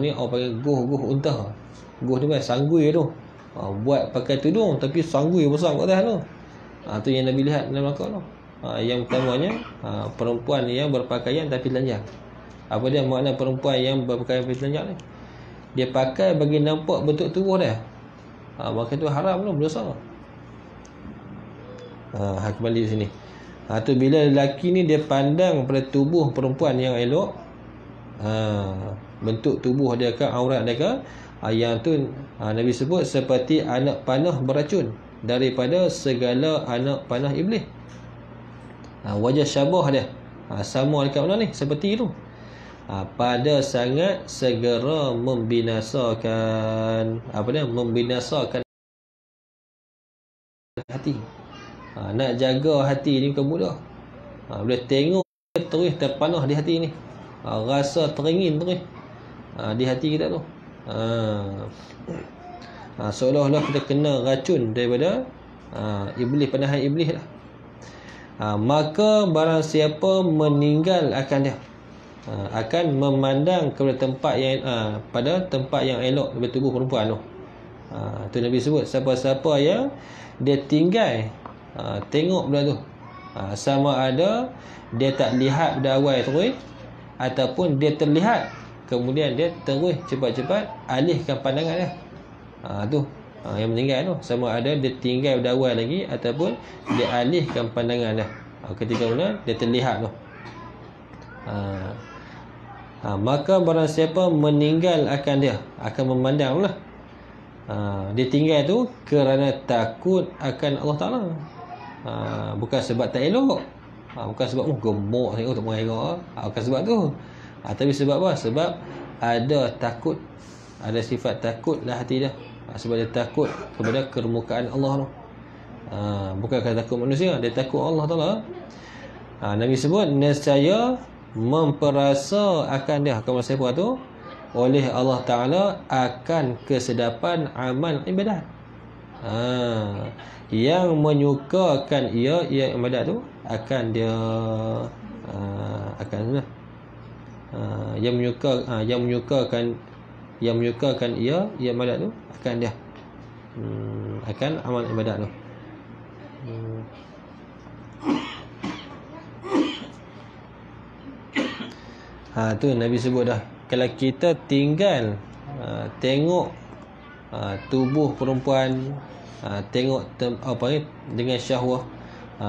Speaker 1: ni orang panggil guh unta. Guh ni kan sanggui tu, buat pakai tudung tapi sanggui besar kat atas tu. Tu yang Nabi lihat dalam neraka tu. Yang pertamanya perempuan yang berpakaian tapi telanjang. Apa dia makna perempuan yang berpakaian tapi telanjang ni? Dia pakai bagi nampak bentuk tubuh dia, maka itu haram tu, berdosa. Kembali di sini. Tu bila lelaki ni dia pandang pada tubuh perempuan yang elok, bentuk tubuh dia ke, aurat dia ke, yang tu Nabi sebut seperti anak panah beracun daripada segala anak panah iblis. Wajah syabah dia sama dekat mana ni, seperti itu. Pada sangat segera membinasakan, membinasakan hati. Nak jaga hati ni bukan mudah. Bila tengok terus terpanah di hati ni, rasa teringin terus di hati kita tu. Seolah-olah kita kena racun daripada iblis, panahan iblis lah. Maka barang siapa meninggal akan dia, akan memandang kepada tempat yang pada tempat yang elok daripada tubuh perempuan tu. Tu Nabi sebut, siapa-siapa yang dia tinggal tengok benda tu, sama ada dia tak lihat pada awal terus ataupun dia terlihat kemudian dia terus cepat-cepat alihkan pandangan dia. Tu yang meninggal tu, sama ada dia tinggal berdawai lagi ataupun dia alihkan pandangan dia. Ketika mana dia terlihat tu. Maka barang siapa meninggal akan dia akan memandang lah. Dia tinggal tu kerana takut akan Allah Ta'ala. Bukan sebab tak elok, bukan sebab gemuk tengok tak mengelak, bukan sebab tu. Tapi sebab apa? Sebab ada takut, ada sifat takut dalam hati dia. Sebab dia takut kepada kemukaan Allah tu. Bukan kerana takut manusia, dia takut Allah Ta'ala. Nabi sebut nescaya memperasa akan dia, akan siapa tu, oleh Allah Ta'ala akan kesedapan amal ibadat. Yang menyukakan ia ibadat tu akan dia akan yang menyukakan ia ibadat tu akan dia akan amal ibadat tu. Tu Nabi sebut dah, kalau kita tinggal tengok tubuh perempuan, tengok dengan syahwah,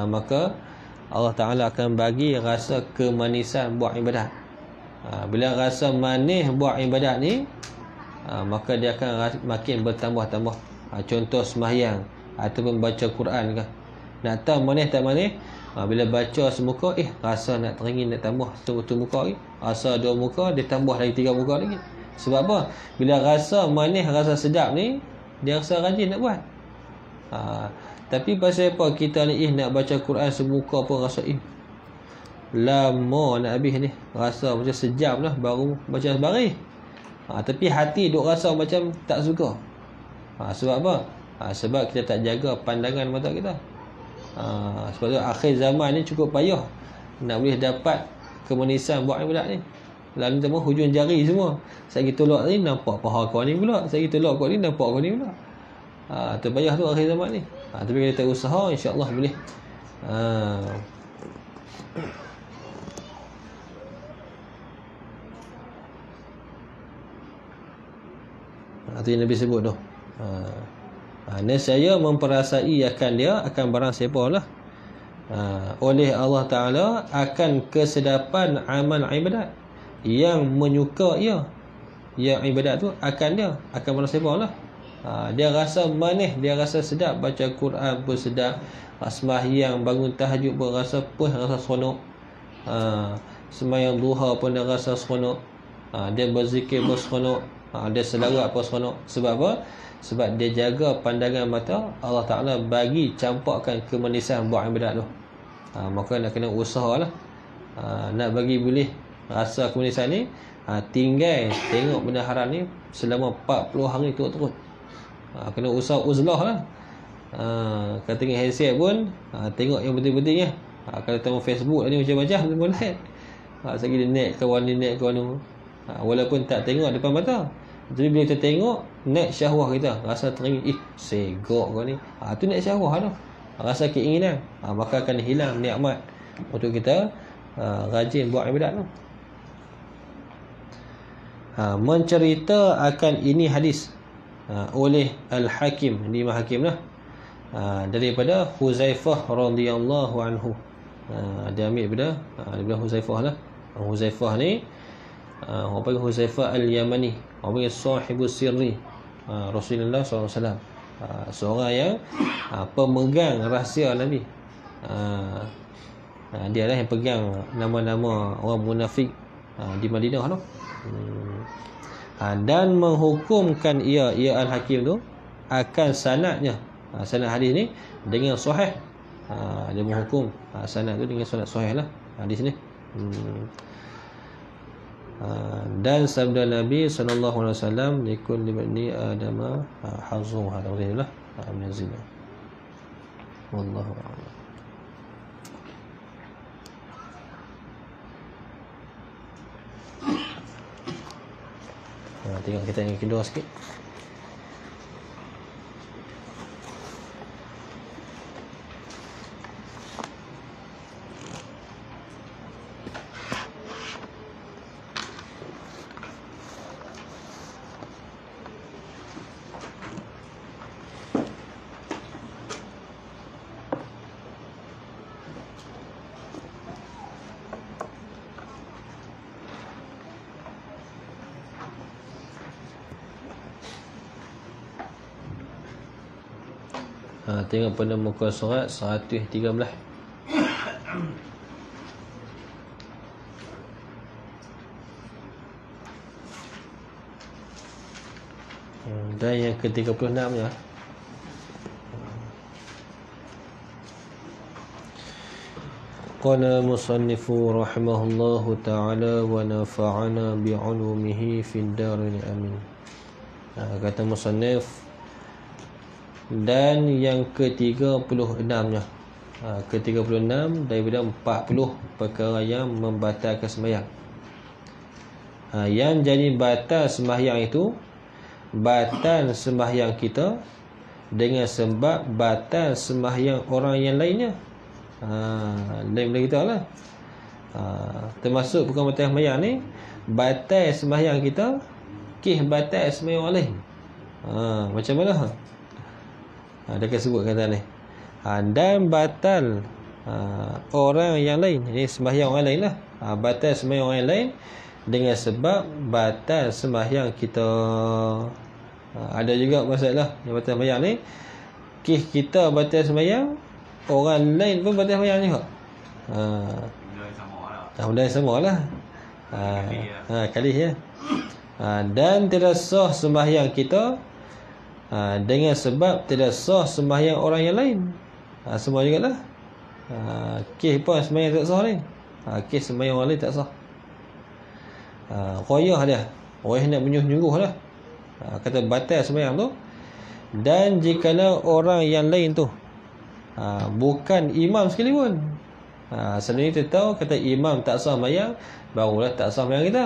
Speaker 1: maka Allah Ta'ala akan bagi rasa kemanisan buat ibadat. Bila rasa manis buat ibadat ni, maka dia akan makin bertambah-tambah. Contoh sembahyang ataupun baca Quran ke, nak tahu manis tak manis, bila baca semuka, rasa nak teringin, nak tambah satu muka lagi, rasa dua muka, dia tambah lagi 3 muka lagi. Sebab apa? Bila rasa manis, rasa sedap ni, dia rasa rajin nak buat. Tapi pasal apa kita ni nak baca Quran semuka pun rasa lama nak habis ni, rasa macam sejam lah baru baca sebaris. Tapi hati duk rasa macam tak suka. Sebab apa? Sebab kita tak jaga pandangan mata kita. Sebab tu akhir zaman ni cukup payah nak boleh dapat kemanisan buat ibadat ni. Lalu kita hujung jari semua. Saya kita tolak ni nampak paha kau ni pula, saya kita tolak kau ni nampak kau ni pula. Terpayah tu akhir zaman ni. Tapi kalau kita usaha, insya-Allah boleh. Itu yang Nabi sebut tu. Nescaya memperasai akan dia, akan barang siapa lah, oleh Allah Ta'ala akan kesedapan amal ibadat, yang menyuka ia, yang ibadat tu akan dia, akan barang siapa lah. Dia rasa manis, dia rasa sedap, baca Quran pun sedap, sembahyang bangun tahajud pun rasa puas, rasa seronok, sembahyang duha pun dia rasa seronok, dia berzikir pun seronok, dia selawat pun seronok. Sebab apa? Sebab dia jaga pandangan mata. Allah Ta'ala bagi campakkan kemanisan buat ibadat tu. Maka nak kena usaha lah, nak bagi boleh rasa kemanisan ni. Tinggal tengok benda haram ni selama 40 hari turut-turut. Kena usaha uzlah lah. Kalau tengok handset pun, tengok yang penting-penting ya. Kalau tengok Facebook ni macam-macam boleh. Sekali dia net kawan ni, net kawan tu, walaupun tak tengok depan mata, tapi bila kita tengok, naik syahwah kita, rasa teringin, segok kau ni. Tu naik syahwah tu, rasa keinginan. Maka akan hilang nikmat untuk kita rajin buat ibadat tu. Mencerita akan ini hadis oleh Al-Hakim, di Imam Hakim lah, daripada Huzaifah radhiyallahu anhu. Dia ambil daripada Huzaifah lah. Huzaifah ni orang panggil Huzaifah Al-Yamani, orang panggil sahibus sirri Rasulullah SAW, seorang yang pemegang rahsia Nabi. Dia lah yang pegang nama-nama orang munafik di Madinah tu. Dan menghukumkan ia Al-Hakim tu akan sanadnya, sanad hadis ni dengan sahih. Dia menghukum sanad tu dengan sanad sahih lah hadis ni. Dan sabda Nabi sallallahu alaihi wasallam, likulli bani adama hazzu, hada ghairillah min zina. Wallahu a'lam. Tengok kita yang kedua sikit. Tengok pada muka surat 113. Dan yang ke-36 ya. Qala musannifu rahimahullahu ta'ala wa nafa'ana bi'ulumihi fid darin amin. Kata musannif, dan yang ke-36 nya. Ke-36 daripada 40 perkara yang membatalkan sembahyang. Yang jadi batal sembahyang itu batal sembahyang kita dengan sebab batal sembahyang orang yang lainnya. Lain kita lah. Termasuk bukan batal sembahyang ni, batal sembahyang kita, batal sembahyang orang lain. Macam mana? Dia akan sebut kata ni. Dan batal orang yang lain, ini sembahyang orang lain lah. Batal sembahyang orang lain dengan sebab batal sembahyang kita. Ada juga masalah yang batal sembahyang ni, kita batal sembahyang, orang lain pun batal sembahyang juga. Benda yang sama lah. Kali ya. Dan tidak sah sembahyang kita dengan sebab tidak sah sembahyang orang yang lain. Semua jugalah. Pun sembahyang tak sah ni. Sembahyang orang lain tak sah. Qoyah dia, orang nak menyuruh lah. Kata batal sembahyang tu. Dan jikalau orang yang lain tu bukan imam sekali pun, selain kita tahu kata imam tak sah sembahyang, barulah tak sah sembahyang kita.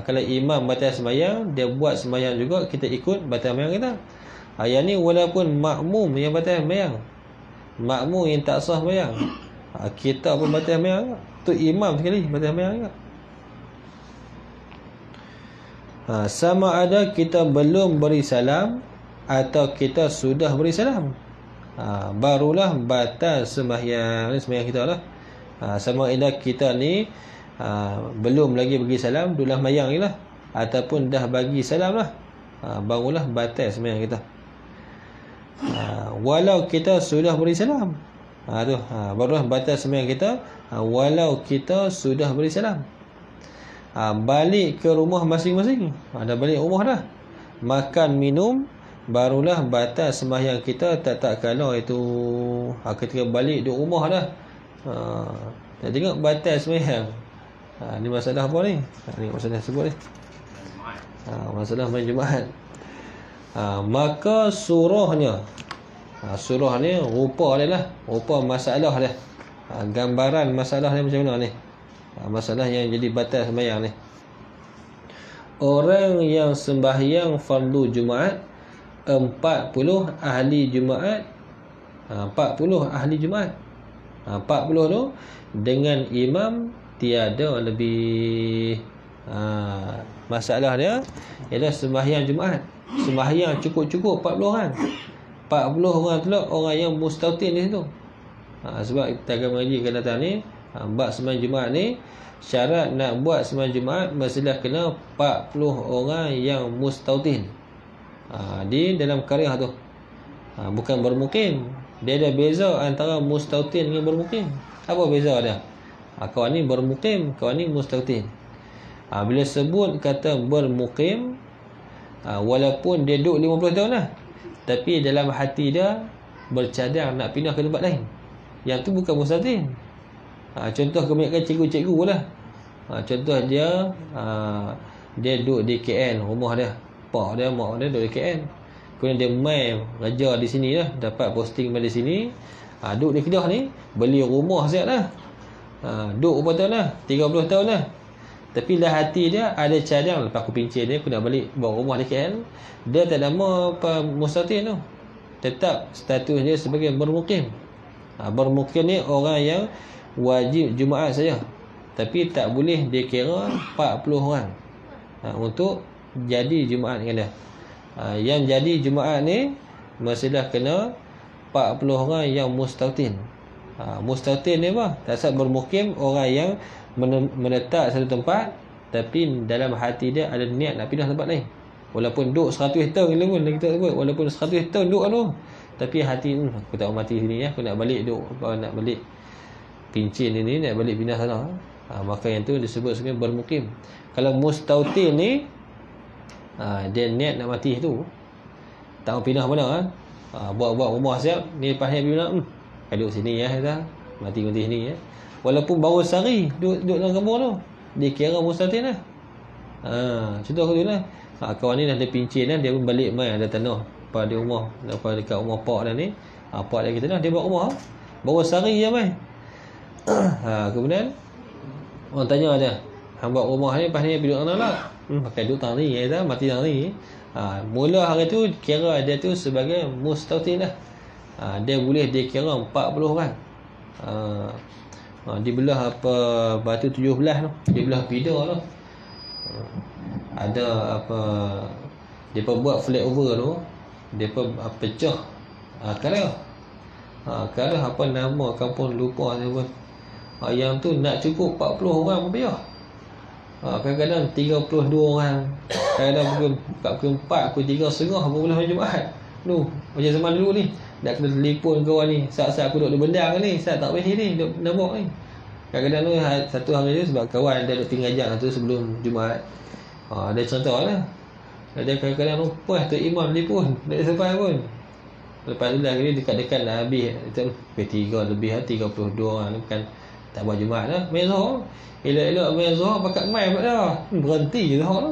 Speaker 1: Kalau imam batal sembahyang, dia buat sembahyang juga, kita ikut batal sembahyang kita. Yang ni walaupun makmum yang batal sembahyang, makmum yang tak sah sembahyang, kita pun batal sembahyang. Tu imam sekali batal sembahyang juga. Sama ada kita belum beri salam atau kita sudah beri salam, barulah batal sembahyang kita lah. Sama ada kita ni belum lagi bagi salam, dulu mayang je lah, ataupun dah bagi salam lah, barulah batal sembahyang kita. Walau kita sudah beri salam, barulah batal sembahyang kita, walau kita sudah beri salam. Balik ke rumah masing-masing, dah balik rumah dah, makan minum, barulah batal sembahyang kita. Tak kalau itu ketika balik duduk rumah dah, kita tengok batal sembahyang. Ni masalah apa ni? Ni masalah sebut ni. Masalah main Jumaat. Maka surahnya, surah ni rupa dia lah, rupa masalah dia, gambaran masalah ni macam mana ni. Masalah yang jadi batal sembahyang ni. Orang yang sembahyang fardu Jumaat, 40 ahli Jumaat, 40 ahli Jumaat, 40 tu dengan imam tiada lebih. Masalah dia ialah sembahyang Jumaat, sembahyang cukup-cukup 40 orang. 40 orang tu lah orang yang mustautin di situ. Sebab kita akan mengaji akan datang ni, bab sembahyang Jumaat ni, syarat nak buat sembahyang Jumaat mestilah kena 40 orang yang mustautin di dalam qaryah tu. Bukan bermukim. Dia ada beza antara mustautin dengan bermukim. Apa beza dia? Kawan ni bermukim, kawan ni mustautin. Bila sebut kata bermukim, walaupun dia duduk 50 tahun lah, tapi dalam hati dia bercadang nak pindah ke tempat lain, yang tu bukan mustautin. Contoh kebanyakan cikgu-cikgu lah. Contoh dia duduk di KL, rumah dia, pak dia, mak dia duduk di KL. Kemudian dia main raja di sini lah, dapat posting main di sini. Duduk di Kedah ni, beli rumah siap lah. Duduk berapa tahun lah, 30 tahun lah. Tapi dah hati dia ada cadang, lepas aku pincin dia, aku nak balik bawa rumah di KL. Dia tak nama apa mustautin tu, tetap status dia sebagai bermukim. Bermukim ni orang yang wajib Jumaat saja, tapi tak boleh dikira 40 orang untuk jadi Jumaat dengan dia. Yang jadi Jumaat ni mestilah kena 40 orang yang mustautin. Mustautin ni apa? Tak bermukim, orang yang menetap satu tempat, tapi dalam hati dia ada niat nak pindah tempat lain. Walaupun duduk 100 tahun gila pun kita sebut, walaupun 100 tahun duduk tu, Tapi hati aku tak mati sini aku nak balik duk, nak balik pincin ini, nak balik pindah sana. Maka yang tu disebut sebagai bermukim. Kalau mustautin ni dia niat nak mati tu, tak mau pindah mana buat rumah siap, ni lepas ni pindah duduk sini dah. Mati sini Walaupun baru sehari duduk dalam kampung tu, dia kira mustautin lah. Contoh aku tu lah. Kawan ni dah ada pincin dia pun balik mai ada tanah pada rumah, pada dekat rumah pak dah ni. Pak dia kata dia buat rumah baru sehari je mai. Kemudian orang tanya dia, hang buat rumah ni lepas ni duduk mana lah? Pakai duduk tang ni mati tang ni. Mula hari tu kira dia tu sebagai mustautin lah. Dia boleh dia kira 40 orang. Dia belah apa batu 17 tu, dia belah pida tu. Ada apa depa buat flyover tu, depa pecah kalau apa nama kampung lupa saya pun. Yang tu nak cukup 40 orang pun payah. Kadang-kadang 32 orang, kadang-kadang pukul 4, pukul 3 setengah pun boleh hari Jumaat. Macam zaman dulu ni, nak kena telefon kawan ni, saat-saat aku duduk di bendang ni, saat tak boleh ni, duduk nabok ni. Kadang-kadang tu satu hari tu sebab kawan dia duduk tinggal jam tu sebelum Jumaat. Dia contoh lah. Dia kadang-kadang lupa tu imam telefon, tak sampai pun. Lepas tu lah ni dekat-dekat dah habis P3 lebih 32 orang ni kan tak buat Jumaat dah. Main Zuhur, elok-elok main Zuhur pakat mai pula dah. Berhenti je Zuhur tu.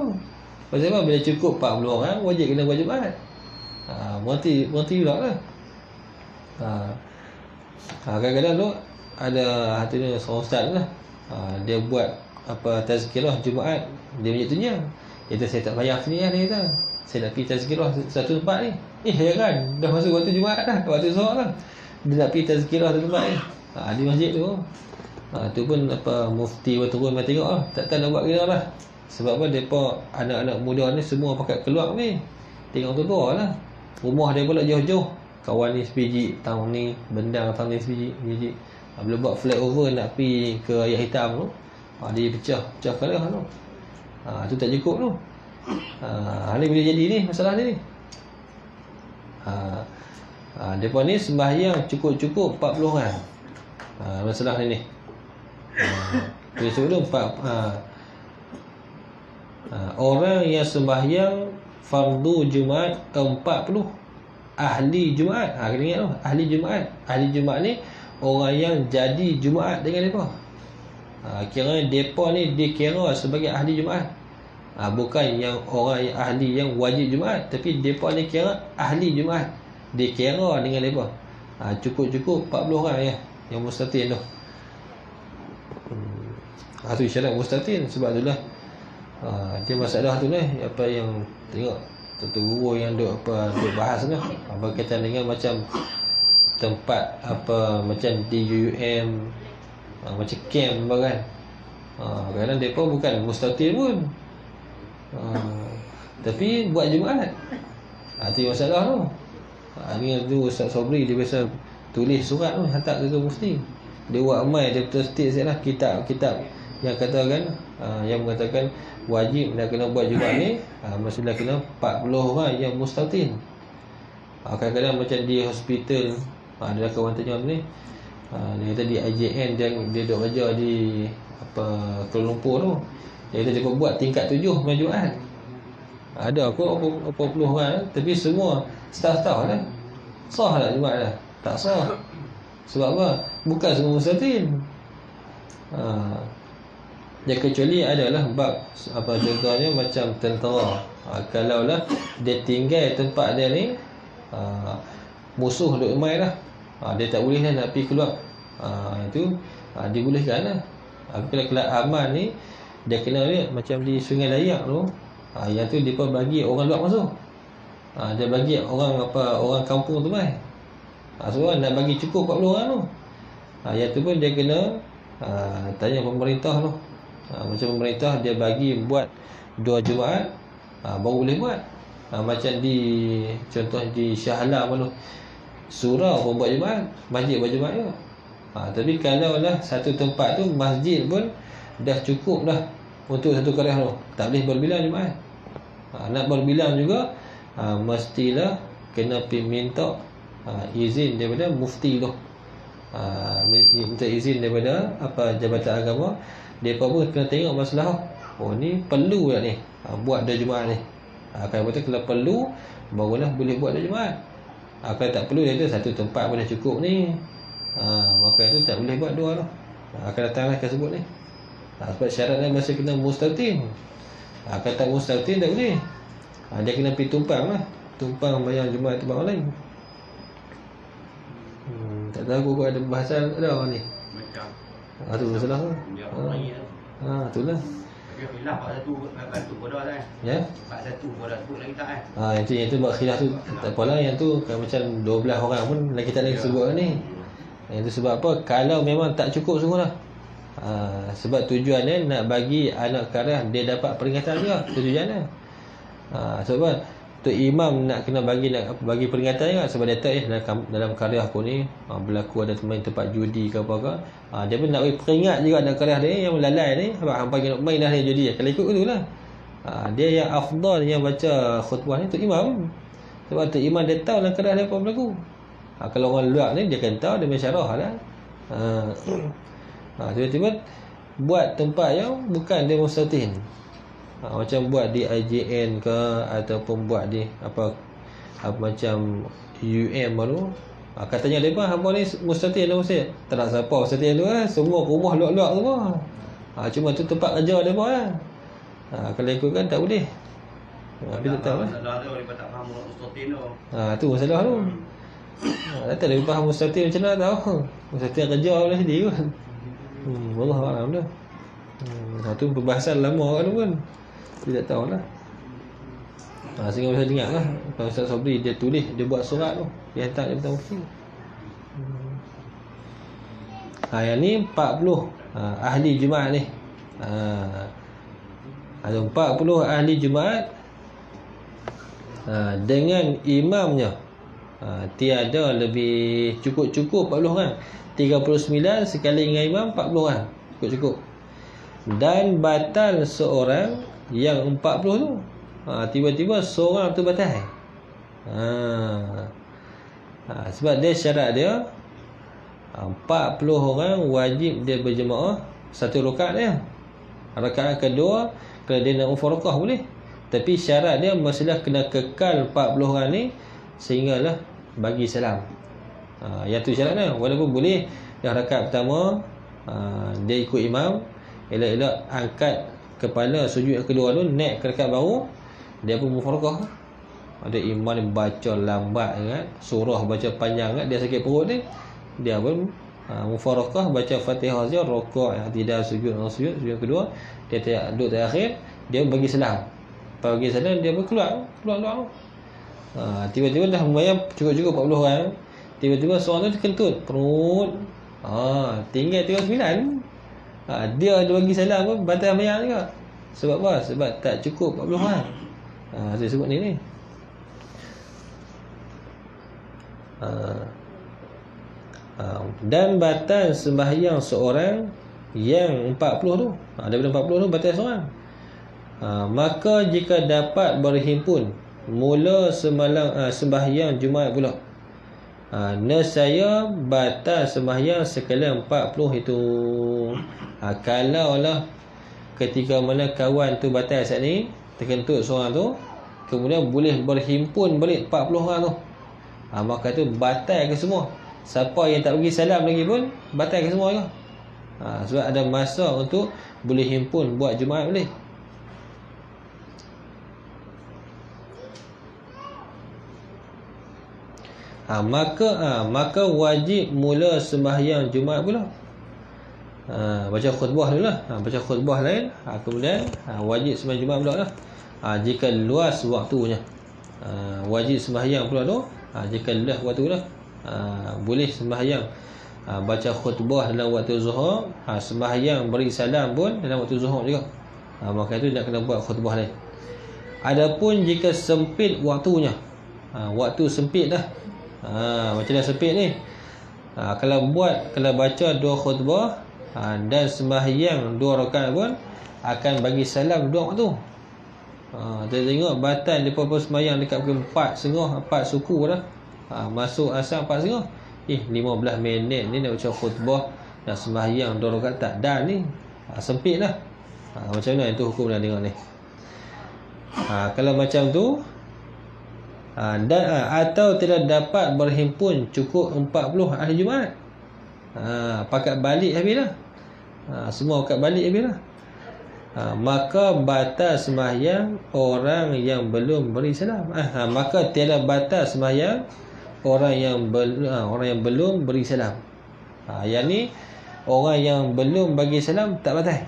Speaker 1: Pasal apa? Bila cukup 40 orang wajib kena buat Jumaat. Berhenti pula lah. Kadang-kadang tu ada hati ni seorang ustaz lah. Dia buat apa tazkirah Jumaat, dia punya tunya. Itu saya tak bayar sini lah dia kata. Saya nak pergi tazkirah satu tempat ni. Heran, dah masuk waktu Jumaat dah, waktu Zuhur lah. Dia nak pergi tazkirah satu tempat ni. Di masjid tu. Tu pun apa mufti turun mai tengok lah. Tak tahu nak buat kira lah. Sebab apa depa anak-anak muda ni semua pakat keluar ni. Tengok tu luar lah. Rumah dia pula jauh-jauh. Kawan ni sebiji, tahun ni bendang tahun ni sebiji. Bila buat flyover nak pergi ke Ayat Hitam tu, dia pecah kalah tu. Tu tak cukup tu. Ni bila jadi ni masalah ni. Depa ni sembahyang cukup 40 orang. Masalah ni. Dia sebut orang yang sembahyang fardu Jumaat 40 ahli Jumaat. Kena ingat tu, ahli Jumaat. Ahli Jumaat ni orang yang jadi Jumaat dengan depa. Kira depa ni dikira sebagai ahli Jumaat. Bukan yang orang yang ahli yang wajib Jumaat, tapi depa ni kira ahli Jumaat. Dikira dengan depa. Cukup 40 orang ya yang mustatin tu. Tu isyarat mustatin. Sebab itulah dia masalah tu ni apa yang tengok tuan guru yang duk bahas ni berkaitan dengan macam tempat apa macam di UUM, macam camp kan. Kadang depa bukan mustatin pun. Tapi buat Jumaat. Tu masalah tu. Ni tu Ustaz Sobri dia biasa tulis surat tu hantar ke mufti. Dia buat mai dia terstitch lah kitab-kitab yang katakan yang mengatakan wajib nak kena buat Jumaat ni mestilah kena 40 orang yang mustatin. Kadang-kadang macam di hospital ada kawan tanya ni dia kata di IJN dia duk kerja di apa Kuala Lumpur tu. Dia kata dia buat tingkat 7 main Jumaat. Ada aku apa puluh orang tapi semua staff-staff lah. Sah tak Jumaat dah? Tak sah. Sebab apa? Bukan semua mustatin. Dia kecuali adalah bab apa contohnya macam tentera. Kalaulah dia tinggal tempat dia ni musuh duk mai dah. Dia tak boleh dah nak pergi keluar. Itu dibolehkan lah. Kalau kelab aman ni dia kena lihat macam di Sungai Dayak tu. Yang tu dia pun bagi orang luar masuk. Dia bagi orang kampung tu mai. Sebab nak bagi cukup 40 orang tu. Yang tu pun dia kena tanya pemerintah tu. Macam pemerintah dia bagi buat 2 Jumaat baru boleh buat. Macam di contoh di Shah Alam tu, surau pun buat Jumaat, masjid buat Jumaat juga. Tapi kalau lah satu tempat tu masjid pun dah cukup dah untuk satu kelas tu, tak boleh berbilang Jumaat. Nak berbilang juga mestilah kena pergi minta izin daripada mufti tu. Minta izin daripada jabatan agama. Depa pun kena tengok masalah. Oh ni perlu tak ni buat dah Jumaat ni. Kalau kata kalau perlu barulah boleh buat dah Jumaat. Kalau tak perlu dia kata satu tempat pun dah cukup ni. Maka itu tak boleh buat dua tu. Akan datanglah tersebut ni. Sebab syaratnya masih kena mustatin. Kalau tak mustatin tak boleh. Dia kena pergi tumpang lah. Tumpang bayar Jumaat tempat orang lain. Tak tahu kau ada bahasan ada ni. Macam tu masalah tu. Itulah.
Speaker 2: Tapi khilaf bab satu bantu bodoh kan.
Speaker 1: Ya.
Speaker 2: Bab satu bodoh sebut lagi tak kan.
Speaker 1: Yang tu bab khilaf tu tak apalah, yang tu kalau macam 12 orang pun lagi tak lagi sebut ni. Yang tu sebab apa? Kalau memang tak cukup sungguhlah. Sebab tujuannya nak bagi anak karah dia dapat peringatan juga. Tujuannya. Sebab tu imam nak kena bagi peringatan juga. Sebab dia tahu dalam karya aku ni berlaku ada main tempat judi ke apa ke. Dia pun nak bagi peringat juga anak karya dia yang lalai ni. Sebab hang pagi nak main dah ni judi. Kalau ikut tu lah. Dia yang afdal yang baca khutbah ni tu imam. Sebab tu imam dia tahu dalam karya dia apa berlaku. Kalau orang luar ni dia akan tahu, dia mensyarah lah. Tiba-tiba buat tempat yang bukan demonstratin. Macam buat di IJN ke ataupun buat di apa macam UM baru. Katanya depa hangpa ni mustatin dah mesti. Tak nak siapa mustatin tu semua rumah luar-luar semua. Cuma tu tempat kerja depa lah. Kalau ikutkan tak boleh. Tapi tak tahu lah.
Speaker 2: Masalah tu depa tak faham mustatin tu.
Speaker 1: Tu masalah tu. Tak ada faham mustatin macam mana tahu. Mustatin kerja boleh sendiri kan. Wallahu a'lam dah. Satu perbahasan lama kan pun. Dia tak tahulah. Sehingga saya dengar lah kalau Ustaz Sobri dia tulis, dia buat surat tu, dia hantar dia mufti. Yang ni 40 ahli Jumaat ni. Ada 40 ahli Jumaat dengan imamnya. Tiada lebih cukup 40 orang. 39 sekali dengan imam 40 orang. Cukup. Dan batal seorang yang 40 tu. Tiba-tiba seorang tu batal. Sebab dia syarat dia 40 orang wajib dia berjemaah satu rakaat dia. Rakaat kedua kalau dia nak mufaraqah boleh. Tapi syarat dia mestilah kena kekal 40 orang ni sehinggalah bagi salam. Yang tu syaratnya. Walaupun boleh dah rakaat pertama dia ikut imam, elak-elak angkat kepala sujud yang kedua tu, naik ke rakaat baru, dia pun mufaraqah. Ada imam ni baca lambat kan, surah baca panjang kan, dia sakit perut ni, dia pun mufaraqah, baca Fatihah saja, rakaat i'tidal, sujud yang kedua, dia duduk terakhir, dia bagi salam. Lepas bagi salam dia pun keluar. Tiba-tiba dah membayar cukup 40 orang. Tiba-tiba seorang tu terkentut perut. Tinggal 39. Dia ada bagi salam pun batal bayar juga. Sebab apa? Sebab tak cukup 40 orang. Saya sebut ni. Dan batal sembahyang seorang yang 40 tu. Daripada 40 tu batal seorang. Maka jika dapat berhimpun mula sembahyang Jumaat pula, nescaya batal sembahyang sekalian 40 itu. Kalaulah ketika mana kawan tu batal saat ni, terkentut seorang tu, kemudian boleh berhimpun balik 40 orang tu, maka tu batal ke semua. Siapa yang tak bagi salam lagi pun batal ke semua juga. Sebab ada masa untuk boleh himpun buat Jumaat boleh. Maka wajib mula sembahyang Jumaat pula. Baca khutbah dulu lah. Baca khutbah lain, kemudian wajib sembahyang Jumaat pula lah. Jika luas waktunya, wajib sembahyang pula tu. Jika luas waktu lah, boleh sembahyang baca khutbah dalam waktu zuhur, sembahyang beri salam pun dalam waktu zuhur juga. Maka itu nak kena buat khutbah lain. Adapun jika sempit waktunya, waktu sempit dah, macam dah sempit ni, kalau baca 2 khutbah dan sembahyang 2 rakaat pun akan bagi salam 2 waktu. Kita tengok batal dia pun sembahyang dekat pukul 4.30, 4 suku dah. Masuk asar 4.30. 15 minit ni nak baca khutbah, nak sembahyang 2 rakaat tak dan ni. Sempit lah. Macam mana itu hukum dah tengok ni. Kalau macam tu atau tidak dapat berhimpun cukup 40 ahli Jumaat, pakat balik habis lah. Semua pakat balik habis lah. Maka batal sembahyang orang yang belum beri salam. Maka tiada batal sembahyang orang yang belum beri salam. Yang ni orang yang belum bagi salam tak batal.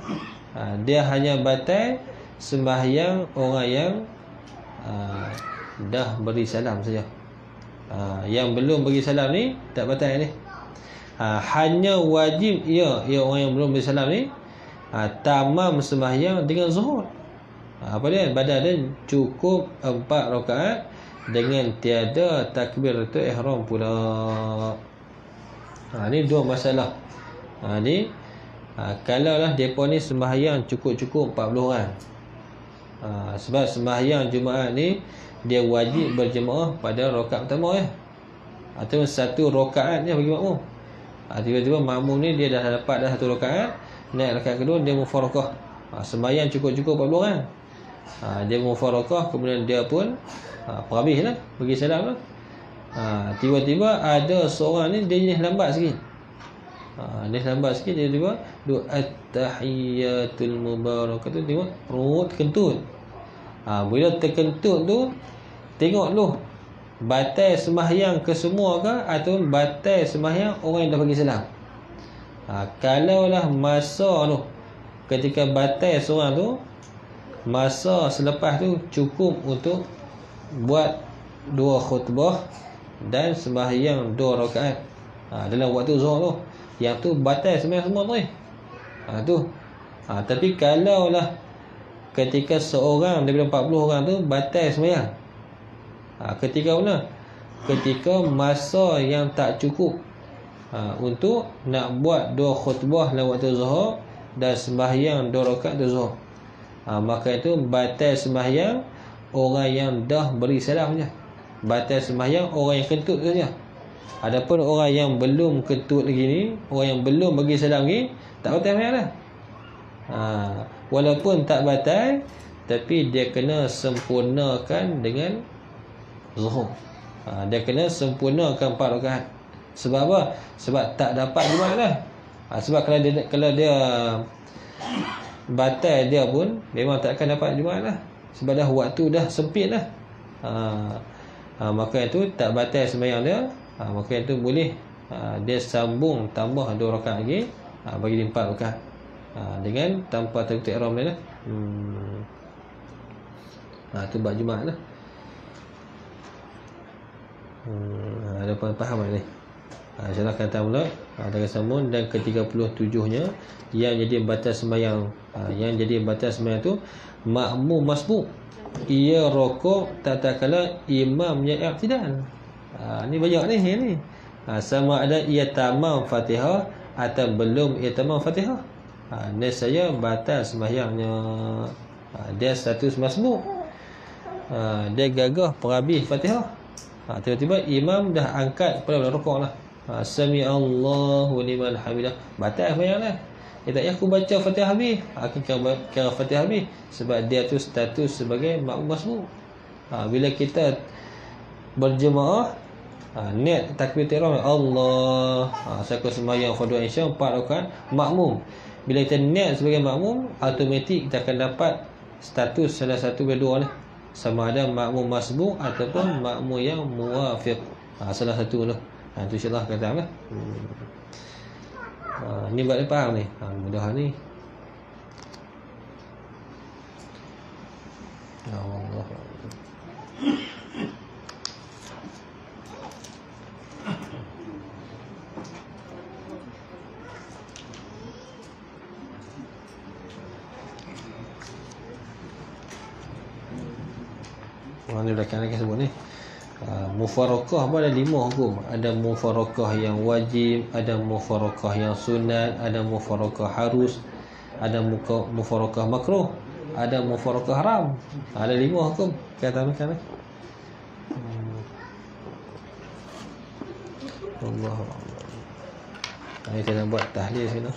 Speaker 1: Dia hanya batal sembahyang orang yang dah beri salam saja. Yang belum bagi salam ni tak batal ni. Hanya wajib ia orang yang belum beri salam ni tamam sembahyang dengan zuhur. Apa dia? Badan dia cukup 4 rakaat dengan tiada takbiratul ihram pula. Ni 2 masalah. Ni kalaulah depa ni sembahyang cukup-cukup 40 orang. Sebab sembahyang Jumaat ni dia wajib berjemaah pada rakaat pertama atau 1 rakaat je bagi makmum. Tiba-tiba makmum ni dia dah dapat 1 rakaat, naik rakaat kedua dia mufarakah. Sembahyang cukup-cukup 40 orang. Dia mufarakah, kemudian dia pun perhabis lah, bagi salam lah. Tiba-tiba ada seorang ni dia lambat sikit. Dia lambat sikit, dia tiba at-tahiyatul mubarakatuh, tengok perut kentut. Bila terkentut tu, tengok lu batal sembahyang ke semua ke atau batal sembahyang orang yang dah bagi salam. Kalaulah masa tu ketika batal seorang tu, masa selepas tu cukup untuk buat 2 khutbah dan sembahyang 2 rakaat dalam waktu zuhur tu. Yang tu batal sembahyang semua tu. Tapi kalaulah ketika seorang daripada 40 orang tu batal sembahyang, ketika mana? Ketika masa yang tak cukup untuk nak buat 2 khutbah dalam waktu zuhur dan sembahyang 2 rakaat tu zuhur. Maka itu batal sembahyang orang yang dah beri salam saja. Batal sembahyang orang yang kentut saja. Adapun orang yang belum kentut lagi ni, orang yang belum bagi salam lagi, tak batal sembahyang dah. Walaupun tak batal, tapi dia kena sempurnakan dengan zuhur. Dia kena sempurnakan 4 rakaat. Sebab apa? Sebab tak dapat Jumaat dah. Sebab kalau dia batal, dia pun memang tak akan dapat Jumaat lah. Sebab dah waktu dah sempit lah. Maka itu tak batal sembahyang dia. Maka itu boleh dia sambung tambah 2 rakaat lagi, bagi dia 4 rakaat dengan tanpa takbiratul ihram dia lah. Itu bab Jumaat lah. Ada faham tak ni? InsyaAllah kata mula dengan sambung. Dan ke-37-nya yang jadi batas sembahyang, yang jadi batas sembahyang tu makmum masbuk, ia rokok tak kala imamnya i'tidal. Ni banyak ni. Sama ada ia tamam Fatihah atau belum ia tamam Fatihah, nescaya batal sembahyangnya. Dia status masbuk, dia gagah perhabis Fatihah. Tiba-tiba imam dah angkat pada rukuk lah. Sami Allahu liman hamidah, batal sembahyang lah. Tak payah aku baca Fatihah habis, aku kira Fatihah habis. Sebab dia tu status sebagai makmum masbuk. Bila kita berjemaah, niat takbiratul ihram Allah, saya sembahyang fardu isya 4 rakaat makmum. Bila kita niat sebagai makmum, automatik kita akan dapat status salah satu kedua lah. Sama ada makmum masbuk ataupun makmum yang muwafiq, salah satu lah. Itu insyaAllah kata lah. Ni buat dia faham ni. Mudah ni. Ya Allah. Ni belakang lagi sebut ni. Mufarakah pun ada 5 hukum. Ada mufarakah yang wajib, ada mufarakah yang sunat, ada mufarakah harus, ada mufarakah makruh, ada mufarakah haram. Ada 5 hukum kata ni. Allahu Akbar. Ini saya nak buat tahlil sini.